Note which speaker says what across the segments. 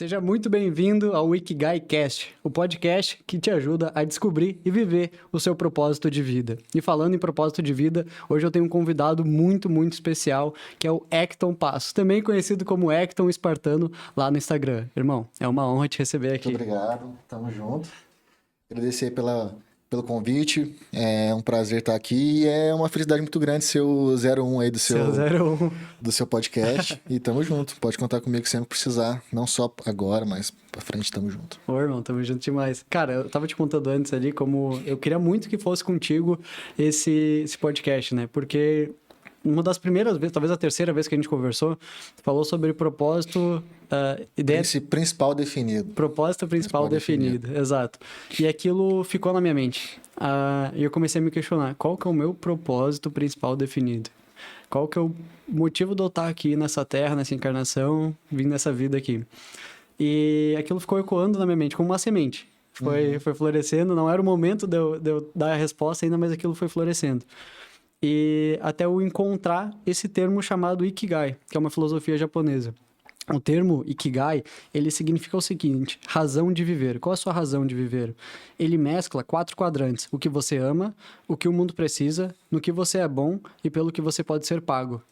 Speaker 1: Seja muito bem-vindo ao Ikigai Cast, o podcast que te ajuda a descobrir e viver o seu propósito de vida. E falando em propósito de vida, hoje eu tenho um convidado muito especial, que é o Ekton Passos, também conhecido como Ekton Espartano lá no Instagram. Irmão, é uma honra te receber aqui.
Speaker 2: Muito obrigado, tamo junto. Agradecer pelo convite, é um prazer estar aqui e é uma felicidade muito grande ser o 01 aí
Speaker 1: Seu 01.
Speaker 2: do seu podcast. E tamo junto, pode contar comigo sempre que precisar, não só agora, mas pra frente tamo junto.
Speaker 1: Ô, irmão, tamo junto demais. Cara, eu tava te contando antes ali como eu queria muito que fosse contigo esse podcast, né? Porque uma das primeiras vezes, talvez a terceira vez que a gente conversou, falou sobre propósito, ideia...
Speaker 2: Principal definido.
Speaker 1: Propósito principal definido, exato. E aquilo ficou na minha mente. E eu comecei a me questionar, qual que é o meu propósito principal definido? Qual que é o motivo de eu estar aqui nessa terra, nessa encarnação, vindo nessa vida aqui? E aquilo ficou ecoando na minha mente como uma semente. Foi florescendo, não era o momento de eu dar a resposta ainda, mas aquilo foi florescendo. E até eu encontrar esse termo chamado Ikigai, que é uma filosofia japonesa. O termo Ikigai, ele significa o seguinte: razão de viver. Qual a sua razão de viver? Ele mescla 4 quadrantes: o que você ama, o que o mundo precisa, no que você é bom e pelo que você pode ser pago.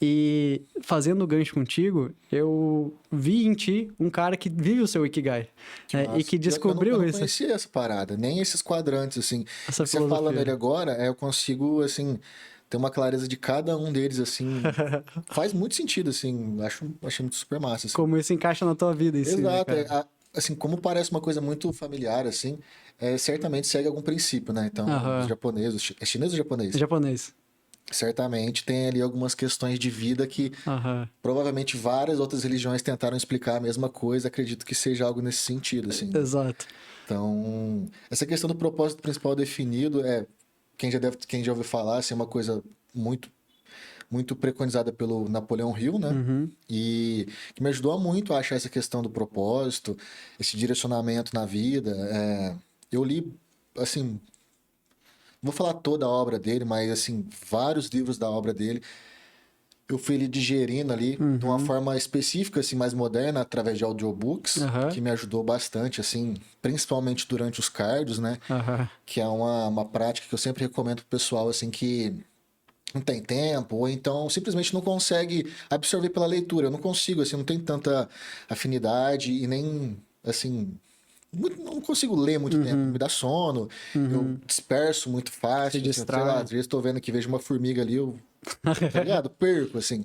Speaker 1: E fazendo o gancho contigo, eu vi em ti um cara que vive o seu Ikigai, né? E que descobriu
Speaker 2: eu não
Speaker 1: isso.
Speaker 2: conhecia essa parada, nem esses quadrantes, assim.
Speaker 1: Essa
Speaker 2: Você falando ele agora, eu consigo, assim, ter uma clareza de cada um deles, assim. Faz muito sentido, assim. Achei muito super massa, assim.
Speaker 1: Como isso encaixa na tua vida em si, né,
Speaker 2: Exato.
Speaker 1: cara?
Speaker 2: Assim, como parece uma coisa muito familiar, assim, certamente segue algum princípio, né? Então, os japoneses, é chinês ou japonês?
Speaker 1: Japonês.
Speaker 2: Certamente tem ali algumas questões de vida que provavelmente várias outras religiões tentaram explicar a mesma coisa. Acredito que seja algo nesse sentido, assim.
Speaker 1: Exato.
Speaker 2: Então, essa questão do propósito principal definido quem já ouviu falar, assim, é uma coisa muito preconizada pelo Napoleão Hill, né? E que me ajudou muito a achar essa questão do propósito, esse direcionamento na vida. Eu li, assim, não vou falar toda a obra dele, mas, assim, vários livros da obra dele. Eu fui ele digerindo ali de uma forma específica, assim, mais moderna, através de audiobooks, que me ajudou bastante, assim, principalmente durante os cardios, né? Que é uma prática que eu sempre recomendo pro pessoal, assim, que não tem tempo, ou então simplesmente não consegue absorver pela leitura. Eu não consigo, assim, não tenho tanta afinidade e nem, assim, não consigo ler muito tempo, me dá sono, eu disperso muito fácil,
Speaker 1: Se
Speaker 2: assim, sei
Speaker 1: distrai.
Speaker 2: lá, às vezes estou vendo que vejo uma formiga ali, eu, tá ligado? Perco, assim.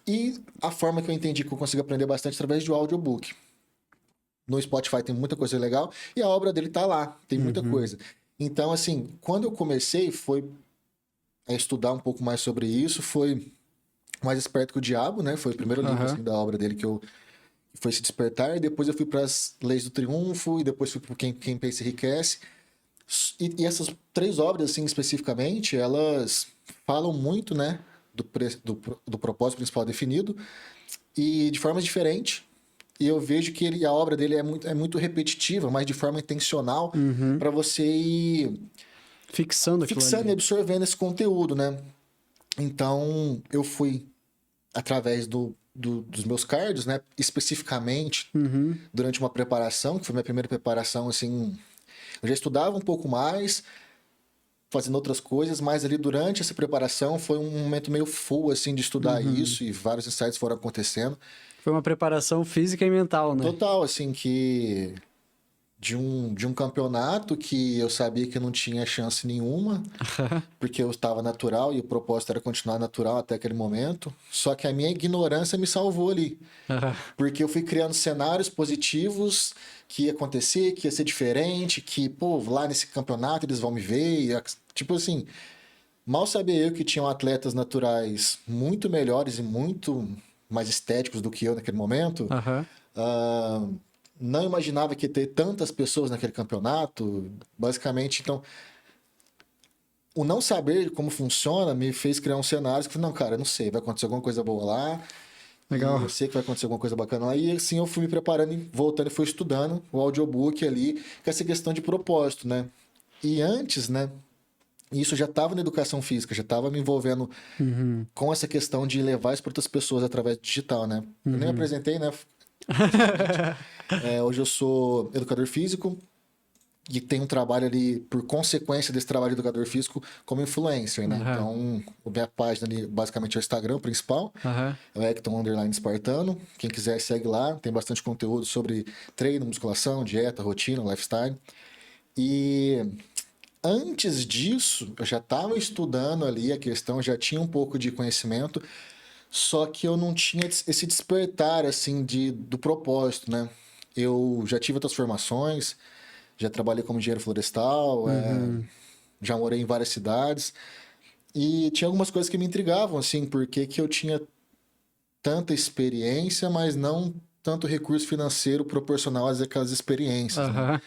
Speaker 2: E a forma que eu entendi que eu consigo aprender bastante através do audiobook. No Spotify tem muita coisa legal e a obra dele tá lá, tem muita coisa. Então, assim, quando eu comecei, foi a estudar um pouco mais sobre isso, foi Mais Esperto que o Diabo, né? Foi o primeiro livro assim, da obra dele que foi Se Despertar, e depois eu fui para as Leis do Triunfo, e depois fui para Quem Pensa Enriquece. E essas 3 obras, assim, especificamente, elas falam muito, né, do propósito principal definido, e de formas diferentes. E eu vejo que a obra dele é muito repetitiva, mas de forma intencional, para você ir
Speaker 1: Fixando
Speaker 2: e absorvendo esse conteúdo, né? Então, eu fui através dos meus cards, né? Especificamente, durante uma preparação, que foi minha primeira preparação, assim... Eu já estudava um pouco mais, fazendo outras coisas, mas ali durante essa preparação foi um momento meio full, assim, de estudar isso, e vários insights foram acontecendo.
Speaker 1: Foi uma preparação física e mental, né?
Speaker 2: Total, assim, que... De um campeonato que eu sabia que eu não tinha chance nenhuma, porque eu estava natural e o propósito era continuar natural até aquele momento. Só que a minha ignorância me salvou ali. Porque eu fui criando cenários positivos que ia acontecer, que ia ser diferente, que, pô, lá nesse campeonato eles vão me ver. Tipo assim, mal sabia eu que tinham atletas naturais muito melhores e muito mais estéticos do que eu naquele momento. Não imaginava que ia ter tantas pessoas naquele campeonato. Basicamente, então, o não saber como funciona me fez criar um cenário que eu falei, não, cara, eu não sei, vai acontecer alguma coisa boa lá.
Speaker 1: Legal.
Speaker 2: E eu sei que vai acontecer alguma coisa bacana lá. E assim eu fui me preparando, voltando e fui estudando o audiobook ali, com essa questão de propósito, né? E antes, né? Isso já estava na educação física, já estava me envolvendo com essa questão de levar isso para outras pessoas através do digital, né? Eu nem me apresentei, né? Hoje eu sou educador físico e tenho um trabalho ali, por consequência desse trabalho de educador físico, como influencer, né?
Speaker 1: Aham.
Speaker 2: Então, a minha página ali, basicamente, é o Instagram principal,
Speaker 1: Aham.
Speaker 2: é o Hector_Espartano. Quem quiser, segue lá. Tem bastante conteúdo sobre treino, musculação, dieta, rotina, lifestyle. E antes disso, eu já estava estudando ali a questão, já tinha um pouco de conhecimento, só que eu não tinha esse despertar, assim, do propósito, né? Eu já tive outras formações, já trabalhei como engenheiro florestal,
Speaker 1: Uhum.
Speaker 2: já morei em várias cidades, e tinha algumas coisas que me intrigavam, assim, porque que eu tinha tanta experiência, mas não tanto recurso financeiro proporcional àquelas experiências, né?
Speaker 1: Aham.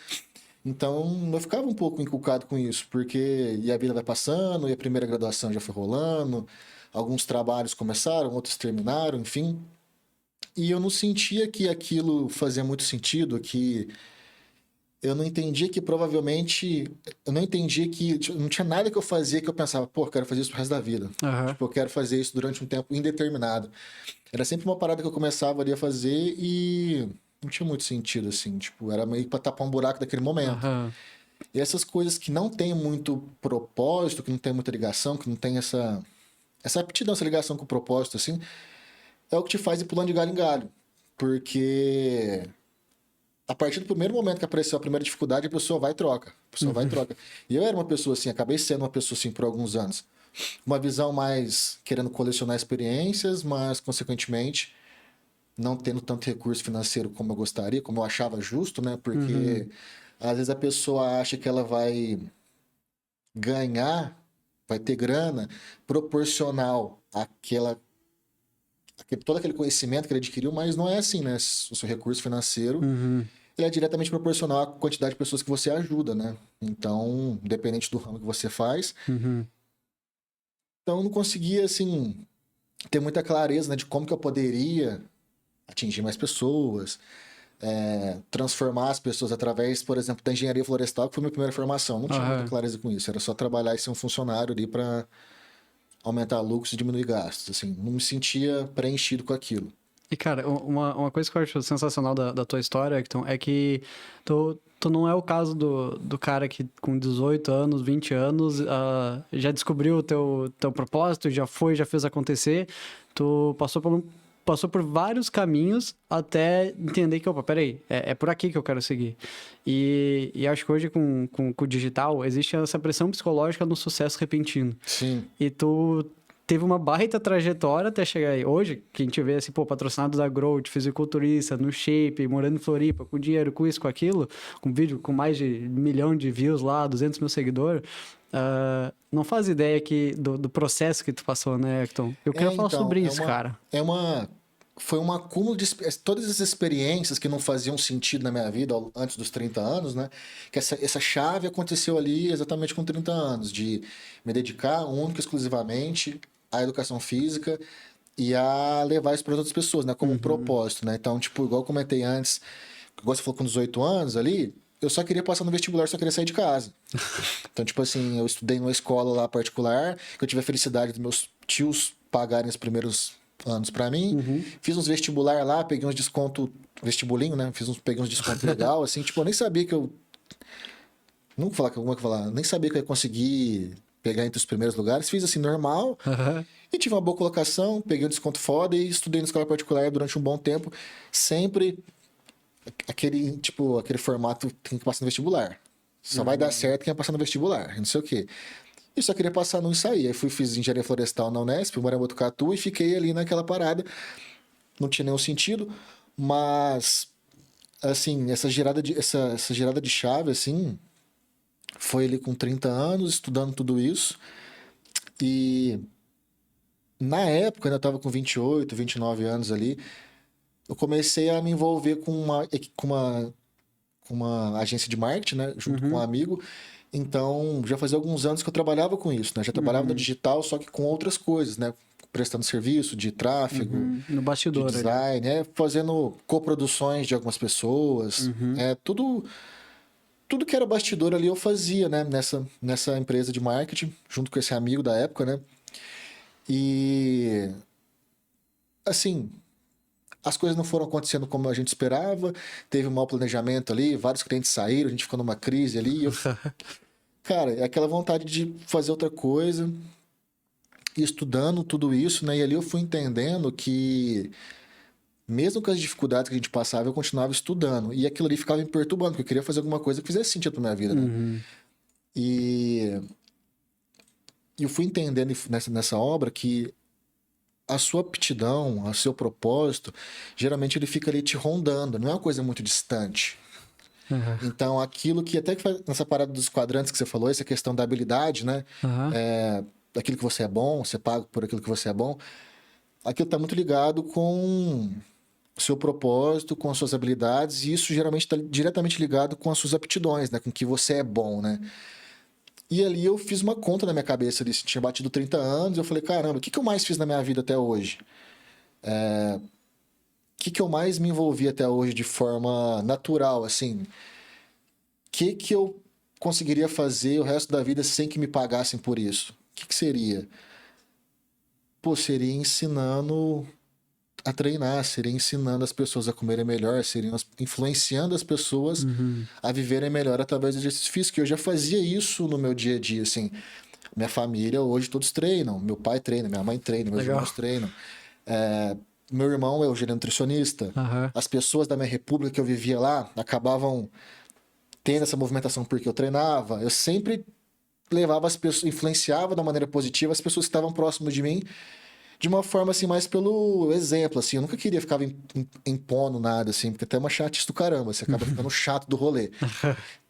Speaker 2: Então, eu ficava um pouco encucado com isso, porque e a vida vai passando, e a primeira graduação já foi rolando, alguns trabalhos começaram, outros terminaram, enfim. E eu não sentia que aquilo fazia muito sentido, que eu não entendia que provavelmente. Eu não entendia que tipo, não tinha nada que eu fazia que eu pensava, pô, eu quero fazer isso pro resto da vida.
Speaker 1: Aham.
Speaker 2: Tipo, eu quero fazer isso durante um tempo indeterminado. Era sempre uma parada que eu começava ali a fazer e não tinha muito sentido, assim. Tipo, era meio pra tapar um buraco daquele momento.
Speaker 1: Aham.
Speaker 2: E essas coisas que não têm muito propósito, que não tem muita ligação, que não tem essa aptidão, essa ligação com o propósito, assim, é o que te faz ir pulando de galho em galho. Porque a partir do primeiro momento que apareceu a primeira dificuldade, a pessoa vai e troca. A pessoa vai e
Speaker 1: Uhum.
Speaker 2: troca. E eu era uma pessoa assim, acabei sendo uma pessoa assim por alguns anos. Uma visão mais querendo colecionar experiências, mas, consequentemente, não tendo tanto recurso financeiro como eu gostaria, como eu achava justo, né?
Speaker 1: Uhum.
Speaker 2: Porque às vezes a pessoa acha que ela vai ganhar, vai ter grana proporcional todo aquele conhecimento que ele adquiriu, mas não é assim, né? O seu recurso financeiro
Speaker 1: Uhum.
Speaker 2: ele é diretamente proporcional à quantidade de pessoas que você ajuda, né? Então, independente do ramo que você faz.
Speaker 1: Uhum.
Speaker 2: Então, eu não conseguia, assim, ter muita clareza, né, de como que eu poderia atingir mais pessoas, transformar as pessoas através, por exemplo, da engenharia florestal, que foi a minha primeira formação. Não tinha muita
Speaker 1: Aham.
Speaker 2: clareza com isso. Era só trabalhar e ser um funcionário ali para aumentar lucros e diminuir gastos. Assim, não me sentia preenchido com aquilo.
Speaker 1: E, cara, uma coisa que eu acho sensacional da tua história, Hector, é que tu não é o caso do cara que com 18 anos, 20 anos, já descobriu o teu propósito, já fez acontecer. Tu passou por vários caminhos até entender que, opa, peraí, é por aqui que eu quero seguir. E acho que hoje com o digital existe essa pressão psicológica no sucesso repentino.
Speaker 2: Sim,
Speaker 1: E tu teve uma baita trajetória até chegar aí. Hoje, que a gente vê assim, pô, patrocinado da Growth, fisiculturista, no Shape, morando em Floripa, com dinheiro, com isso, com aquilo, com vídeo com mais de 1 milhão de views lá, 200 mil seguidores, não faz ideia do processo que tu passou, né, Hector? Eu queria falar
Speaker 2: então,
Speaker 1: sobre isso, cara.
Speaker 2: foi um acúmulo de todas as experiências que não faziam sentido na minha vida antes dos 30 anos, né? Que essa chave aconteceu ali exatamente com 30 anos, de me dedicar única e exclusivamente à educação física e a levar isso para outras pessoas, né? Como um
Speaker 1: Uhum.
Speaker 2: propósito, né? Então, tipo, igual eu comentei antes, igual você falou com 18 anos ali, eu só queria passar no vestibular, só queria sair de casa. Então, tipo assim, eu estudei numa escola lá particular, que eu tive a felicidade dos meus tios pagarem os primeiros anos pra mim.
Speaker 1: Uhum.
Speaker 2: Fiz uns vestibular lá, peguei uns desconto, vestibulinho, né? Peguei uns desconto legal, assim, tipo, eu nem sabia que eu. Não vou falar como é que eu vou falar, nem sabia que eu ia conseguir pegar entre os primeiros lugares. Fiz assim, normal,
Speaker 1: Aham.
Speaker 2: e tive uma boa colocação, peguei um desconto foda e estudei na escola particular durante um bom tempo. Sempre aquele, tipo, aquele formato tem que passar no vestibular. Só vai dar
Speaker 1: Uhum.
Speaker 2: certo quem vai passar no vestibular, não sei o quê. E só queria passar num e sair. Aí fiz engenharia florestal na Unesp, fui morar em Botucatu e fiquei ali naquela parada. Não tinha nenhum sentido, mas assim, essa girada de chave assim, foi ali com 30 anos estudando tudo isso. E na época, eu tava com 28, 29 anos ali, eu comecei a me envolver com uma agência de marketing, né, junto com um
Speaker 1: Uhum.
Speaker 2: amigo. Então, já fazia alguns anos que eu trabalhava com isso, né? Já trabalhava no
Speaker 1: Uhum.
Speaker 2: digital, só que com outras coisas, né? Prestando serviço de tráfego,
Speaker 1: Uhum. No
Speaker 2: de
Speaker 1: bastidor ali.
Speaker 2: design, fazendo coproduções de algumas pessoas.
Speaker 1: Uhum.
Speaker 2: Tudo que era bastidor ali eu fazia, né? Nessa empresa de marketing, junto com esse amigo da época, né? E, assim, as coisas não foram acontecendo como a gente esperava, teve um mau planejamento ali, vários clientes saíram, a gente ficou numa crise ali. Cara, é aquela vontade de fazer outra coisa, e estudando tudo isso, né? E ali eu fui entendendo que, mesmo com as dificuldades que a gente passava, eu continuava estudando. E aquilo ali ficava me perturbando, porque eu queria fazer alguma coisa que fizesse sentido pra minha vida, né?
Speaker 1: Uhum.
Speaker 2: E eu fui entendendo nessa obra que a sua aptidão, o seu propósito, geralmente ele fica ali te rondando, não é uma coisa muito distante.
Speaker 1: Uhum.
Speaker 2: Então, aquilo que até que nessa parada dos quadrantes que você falou, essa questão da habilidade, né?
Speaker 1: Uhum.
Speaker 2: Daquilo que você é bom, você paga por aquilo que você é bom, aquilo está muito ligado com o seu propósito, com as suas habilidades, e isso geralmente está diretamente ligado com as suas aptidões, né? Com o que você é bom, né? E ali eu fiz uma conta na minha cabeça, ali, tinha batido 30 anos, eu falei, caramba, o que eu mais fiz na minha vida até hoje? O que eu mais me envolvi até hoje de forma natural, assim? O que eu conseguiria fazer o resto da vida sem que me pagassem por isso? O que seria? Pô, seria ensinando a treinar, seria ensinando as pessoas a comerem melhor, seria influenciando as pessoas a viverem melhor através do exercício físico. Eu já fazia isso no meu dia a dia, assim. Minha família hoje todos treinam, meu pai treina, minha mãe treina, meus
Speaker 1: Legal.
Speaker 2: irmãos treinam. Meu irmão é o gerente nutricionista.
Speaker 1: Uhum.
Speaker 2: As pessoas da minha república que eu vivia lá acabavam tendo essa movimentação porque eu treinava. Eu sempre levava as pessoas, influenciava da maneira positiva as pessoas que estavam próximas de mim, de uma forma assim, mais pelo exemplo, assim. Eu nunca queria ficar impondo nada, assim, porque até é uma chatice do caramba, você acaba ficando chato do rolê.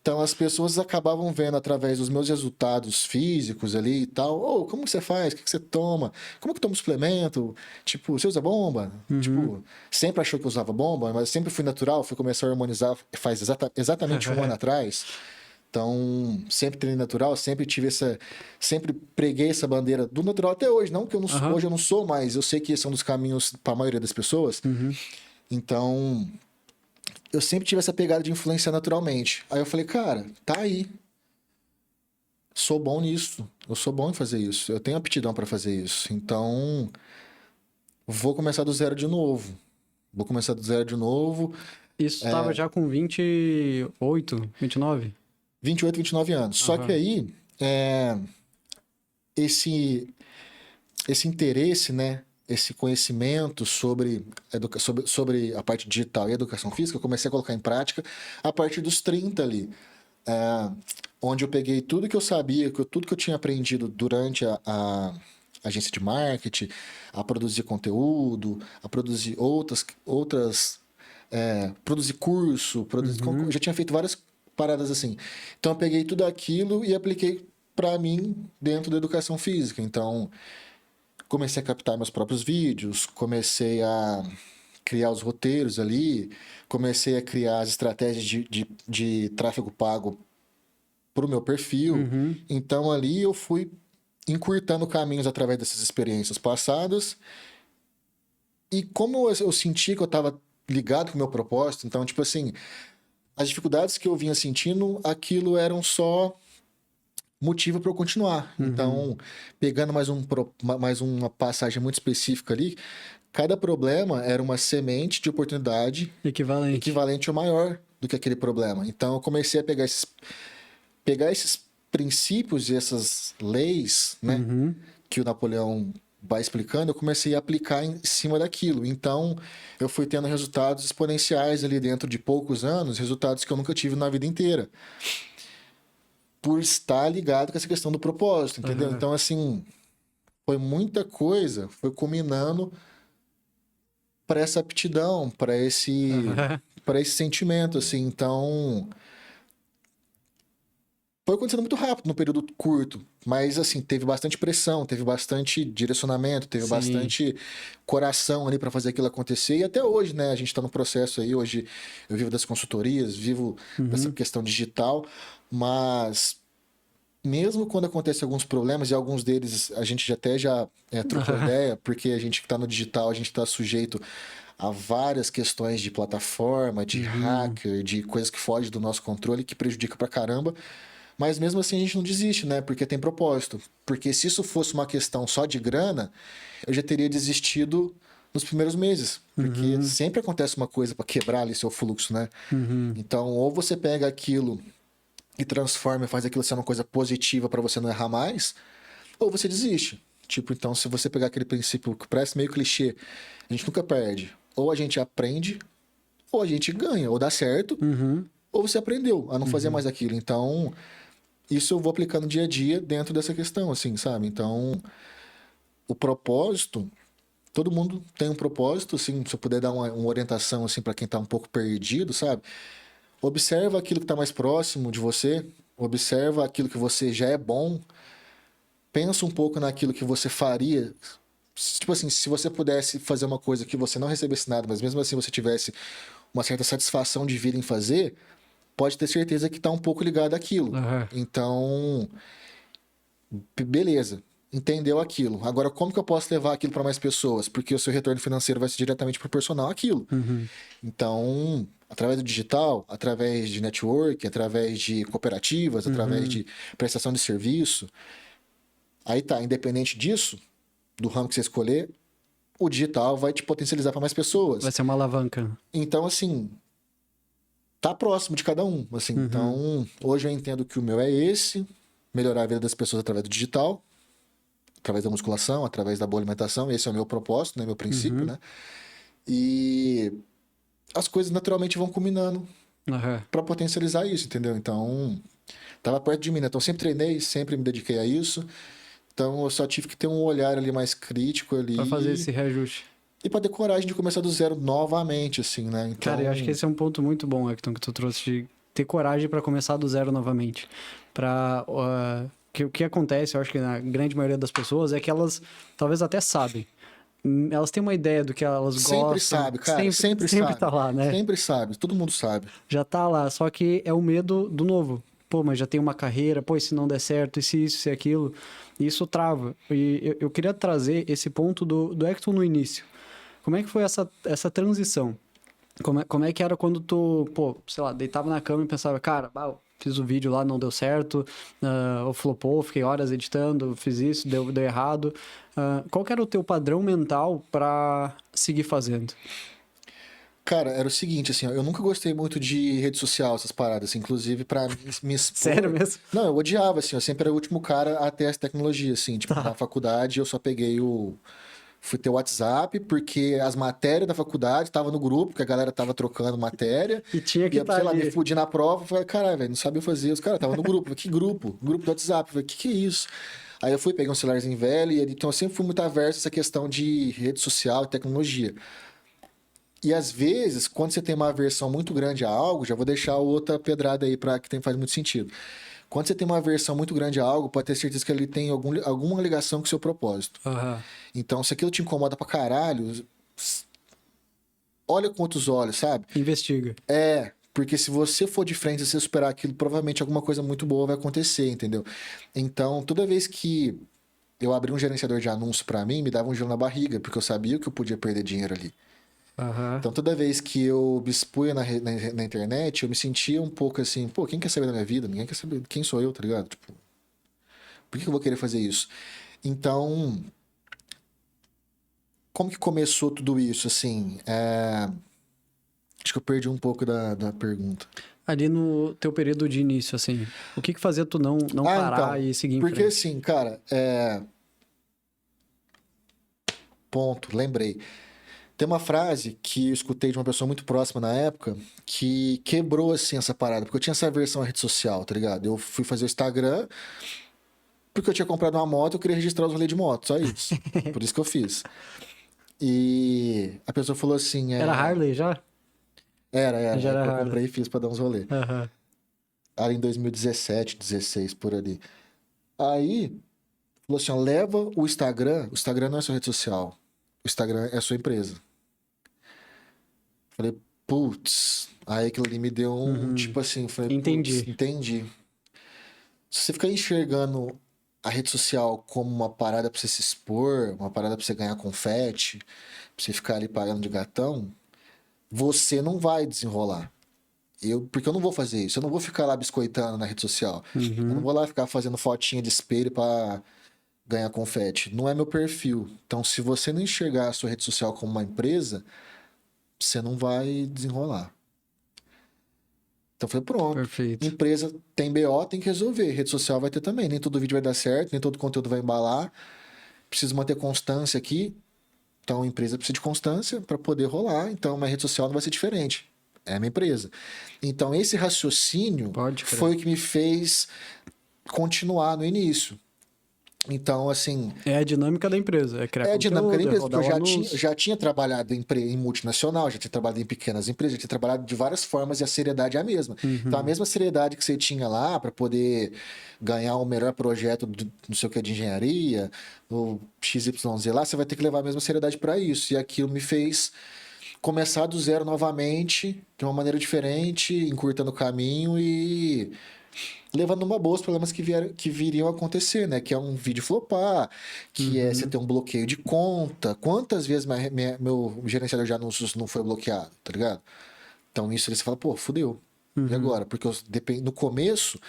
Speaker 2: Então as pessoas acabavam vendo através dos meus resultados físicos ali e tal, como que você faz? O que você toma? Como que toma suplemento? Tipo, você usa bomba? Tipo, sempre achou que eu usava bomba, mas sempre fui natural, fui começar a harmonizar faz exatamente um ano atrás. Então, sempre treinei natural, sempre preguei essa bandeira do natural até hoje, não que eu não, hoje eu não sou, mas eu sei que esse é um dos caminhos para a maioria das pessoas. Então, eu sempre tive essa pegada de influenciar naturalmente. Aí eu falei, cara, tá aí. Sou bom nisso. Eu sou bom em fazer isso. Eu tenho aptidão para fazer isso. Então, vou começar do zero de novo.
Speaker 1: Isso estava já com 28, 29?
Speaker 2: 28, 29 anos. Só que aí, esse interesse, né? Esse conhecimento sobre a parte digital e educação física, eu comecei a colocar em prática a partir dos 30 ali. Onde eu peguei tudo que eu sabia, tudo que eu tinha aprendido durante a agência de marketing, a produzir conteúdo, a produzir produzir curso, eu já tinha feito várias paradas assim. Então eu peguei tudo aquilo e apliquei para mim dentro da educação física. Então comecei a captar meus próprios vídeos, comecei a criar os roteiros ali, comecei a criar as estratégias de tráfego pago para o meu perfil. Então ali eu fui encurtando caminhos através dessas experiências passadas. E como eu senti que eu estava ligado com o meu propósito, então, tipo assim, as dificuldades que eu vinha sentindo, aquilo eram só motivo para eu continuar. Então, pegando mais uma passagem muito específica ali, cada problema era uma semente de oportunidade equivalente ou maior do que aquele problema. Então, eu comecei a pegar esses princípios e essas leis, né, que o Napoleão vai explicando, eu comecei a aplicar em cima daquilo. Então, eu fui tendo resultados exponenciais ali dentro de poucos anos, resultados que eu nunca tive na vida inteira. Por estar ligado com essa questão do propósito, entendeu? Então, assim, foi muita coisa, foi culminando para essa aptidão, para esse sentimento, assim. Então, foi acontecendo muito rápido, no período curto, mas assim, teve bastante pressão, teve bastante direcionamento, teve bastante coração ali para fazer aquilo acontecer, e até hoje, né, a gente está no processo aí, hoje eu vivo das consultorias, vivo dessa questão digital, mas mesmo quando acontecem alguns problemas, e alguns deles a gente já trocou ideia, porque a gente que está no digital, a gente está sujeito a várias questões de plataforma, de hacker, de coisas que fogem do nosso controle, que prejudica pra caramba. Mas mesmo assim a gente não desiste, né? Porque tem propósito. Porque se isso fosse uma questão só de grana, eu já teria desistido nos primeiros meses. Porque sempre acontece uma coisa para quebrar ali seu fluxo, né? Então, ou você pega aquilo e transforma e faz aquilo ser uma coisa positiva para você não errar mais, ou você desiste. Tipo, então, se você pegar aquele princípio que parece meio clichê, a gente nunca perde. Ou a gente aprende, ou a gente ganha, ou dá certo, ou você aprendeu a não fazer mais aquilo. Então, isso eu vou aplicando dia a dia dentro dessa questão, assim, sabe? Então, o propósito, todo mundo tem um propósito, assim, se eu puder dar uma orientação, assim, para quem tá um pouco perdido, sabe? Observa aquilo que tá mais próximo de você, observa aquilo que você já é bom, pensa um pouco naquilo que você faria. Tipo assim, se você pudesse fazer uma coisa que você não recebesse nada, mas mesmo assim você tivesse uma certa satisfação de vida em fazer, pode ter certeza que tá um pouco ligado àquilo. Então, beleza. Entendeu aquilo. Agora, como que eu posso levar aquilo para mais pessoas? Porque o seu retorno financeiro vai ser diretamente proporcional àquilo. Então, através do digital, através de network, através de cooperativas, através de prestação de serviço, aí tá, independente disso, do ramo que você escolher, o digital vai te potencializar para mais pessoas.
Speaker 1: Vai ser uma alavanca.
Speaker 2: Então, assim, tá próximo de cada um. Assim, então, hoje eu entendo que o meu é esse, melhorar a vida das pessoas através do digital, através da musculação, através da boa alimentação. Esse é o meu propósito, né? Meu princípio, né? E as coisas naturalmente vão combinando para potencializar isso, entendeu? Então, tava perto de mim, né? Então, sempre treinei, sempre me dediquei a isso. Então, eu só tive que ter um olhar ali mais crítico ali.
Speaker 1: Pra fazer esse reajuste.
Speaker 2: E pra ter coragem de começar do zero novamente, assim, né? Então...
Speaker 1: Cara, eu acho que esse é um ponto muito bom, Hector, que tu trouxe, de ter coragem pra começar do zero novamente. O que acontece, eu acho que na grande maioria das pessoas, é que elas talvez até sabem. Elas têm uma ideia do que elas gostam.
Speaker 2: Sempre sabe, cara. Sempre
Speaker 1: sabe. Tá lá, né?
Speaker 2: Sempre sabe. Todo mundo sabe.
Speaker 1: Já tá lá, só que é o medo do novo. Pô, mas já tem uma carreira, pô, e se não der certo, e se isso, se aquilo. Isso trava. E eu queria trazer esse ponto do Hector no início. Como é que foi essa transição? Como é que era quando tu, pô, sei lá, deitava na cama e pensava, cara, fiz o vídeo lá, não deu certo, ou flopou, fiquei horas editando, fiz isso, deu errado. Qual que era o teu padrão mental pra seguir fazendo?
Speaker 2: Cara, era o seguinte, assim, ó, eu nunca gostei muito de rede social, essas paradas, assim, inclusive pra me expor...
Speaker 1: Sério mesmo?
Speaker 2: Não, eu odiava, assim, eu sempre era o último cara a ter essa tecnologia, assim, tipo, na faculdade eu só peguei fui ter o WhatsApp, porque as matérias da faculdade estavam no grupo, que a galera tava trocando matéria.
Speaker 1: E tinha que
Speaker 2: sei lá, me fudi na prova, falei, caralho, velho, não sabia fazer. Os caras estavam no grupo. Falei, que grupo? Grupo do WhatsApp. Falei, que é isso? Aí eu fui, peguei um celularzinho velho, então eu sempre fui muito averso a essa questão de rede social e tecnologia. E às vezes, quando você tem uma aversão muito grande a algo, já vou deixar outra pedrada aí faz muito sentido. Quando você tem uma aversão muito grande a algo, pode ter certeza que ele tem alguma ligação com o seu propósito. Então, se aquilo te incomoda pra caralho, olha com outros olhos, sabe?
Speaker 1: Investiga.
Speaker 2: Porque se você for de frente e você superar aquilo, provavelmente alguma coisa muito boa vai acontecer, entendeu? Então, toda vez que eu abri um gerenciador de anúncio pra mim, me dava um gelo na barriga, porque eu sabia que eu podia perder dinheiro ali. Então, toda vez que eu me expunha na internet, eu me sentia um pouco assim, pô, quem quer saber da minha vida? Ninguém quer saber quem sou eu, tá ligado? Tipo, por que eu vou querer fazer isso? Então, como que começou tudo isso, assim? Acho que eu perdi um pouco da pergunta.
Speaker 1: Ali no teu período de início, assim, o que fazia tu não parar
Speaker 2: então,
Speaker 1: e seguir em
Speaker 2: porque
Speaker 1: frente?
Speaker 2: assim, cara, ponto, lembrei. Tem uma frase que eu escutei de uma pessoa muito próxima na época que quebrou, assim, essa parada. Porque eu tinha essa versão à rede social, tá ligado? Eu fui fazer o Instagram porque eu tinha comprado uma moto e eu queria registrar os rolês de moto, só isso. Por isso que eu fiz. E a pessoa falou assim...
Speaker 1: Era Harley já?
Speaker 2: Era.
Speaker 1: Já era
Speaker 2: Eu
Speaker 1: Harley.
Speaker 2: comprei e fiz pra dar uns rolês. Era em 2017, 16, por ali. Aí, falou assim, ó, leva o Instagram não é sua rede social. O Instagram é a sua empresa. Falei, putz. Aí aquilo ali me deu tipo assim, falei, entendi. Se você ficar enxergando a rede social como uma parada pra você se expor, uma parada pra você ganhar confete, pra você ficar ali pagando de gatão, você não vai desenrolar. Porque eu não vou fazer isso. Eu não vou ficar lá biscoitando na rede social. Eu não vou lá ficar fazendo fotinha de espelho pra ganhar confete. Não é meu perfil. Então, se você não enxergar a sua rede social como uma empresa, você não vai desenrolar. Então, eu falei, pronto.
Speaker 1: Perfeito.
Speaker 2: Empresa tem BO, tem que resolver. Rede social vai ter também. Nem todo vídeo vai dar certo, nem todo conteúdo vai embalar. Preciso manter constância aqui. Então, a empresa precisa de constância para poder rolar. Então, minha rede social não vai ser diferente. É a minha empresa. Então, esse raciocínio
Speaker 1: Pode crer.
Speaker 2: foi o que me fez continuar no início. Então, assim,
Speaker 1: É a dinâmica da empresa. É criar
Speaker 2: é a dinâmica da
Speaker 1: conteúdo, é
Speaker 2: empresa, porque
Speaker 1: rodar
Speaker 2: eu
Speaker 1: o anúncio.
Speaker 2: já tinha trabalhado em multinacional, já tinha trabalhado em pequenas empresas, já tinha trabalhado de várias formas e a seriedade é a mesma. Então, a mesma seriedade que você tinha lá para poder ganhar o melhor projeto não sei o que de engenharia, o XYZ lá, você vai ter que levar a mesma seriedade para isso. E aquilo me fez começar do zero novamente, de uma maneira diferente, encurtando o caminho e levando numa boa os problemas que viriam a acontecer, né? Que é um vídeo flopar, que é você ter um bloqueio de conta. Quantas vezes meu gerenciador de anúncios não foi bloqueado, tá ligado? Então isso aí você fala, pô, fudeu. E agora? Porque no começo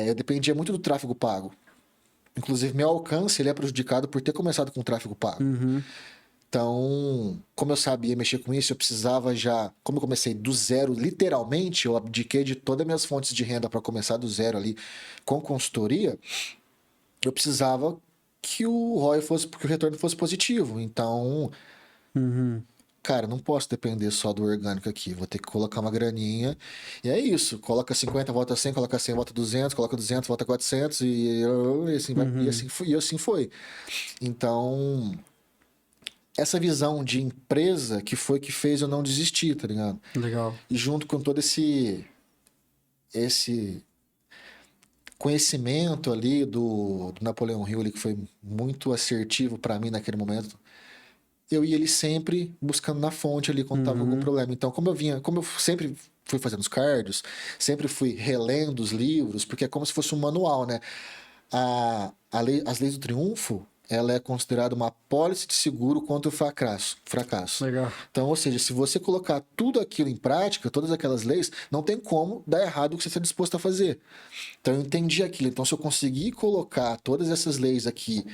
Speaker 2: eu dependia muito do tráfego pago. Inclusive, meu alcance ele é prejudicado por ter começado com o tráfego pago. Então, como eu sabia mexer com isso, eu precisava já. Como eu comecei do zero, literalmente, eu abdiquei de todas as minhas fontes de renda para começar do zero ali com consultoria. Eu precisava que o ROI fosse, que o retorno fosse positivo. Então, cara, não posso depender só do orgânico aqui. Vou ter que colocar uma graninha. E é isso. Coloca 50, volta 100, coloca 100, volta 200, coloca 200, volta 400 e assim vai, e assim foi. Então, essa visão de empresa que foi que fez eu não desistir, tá ligado?
Speaker 1: Legal.
Speaker 2: E junto com todo esse conhecimento ali do Napoleão Hill, ali, que foi muito assertivo para mim naquele momento, eu ia ele sempre buscando na fonte ali quando tava algum problema. Então, como eu sempre fui fazendo os cards, sempre fui relendo os livros, porque é como se fosse um manual, né? As leis do triunfo, ela é considerada uma apólice de seguro contra o fracasso.
Speaker 1: Legal.
Speaker 2: Então, ou seja, se você colocar tudo aquilo em prática, todas aquelas leis, não tem como dar errado o que você está disposto a fazer. Então, eu entendi aquilo. Então, se eu conseguir colocar todas essas leis aqui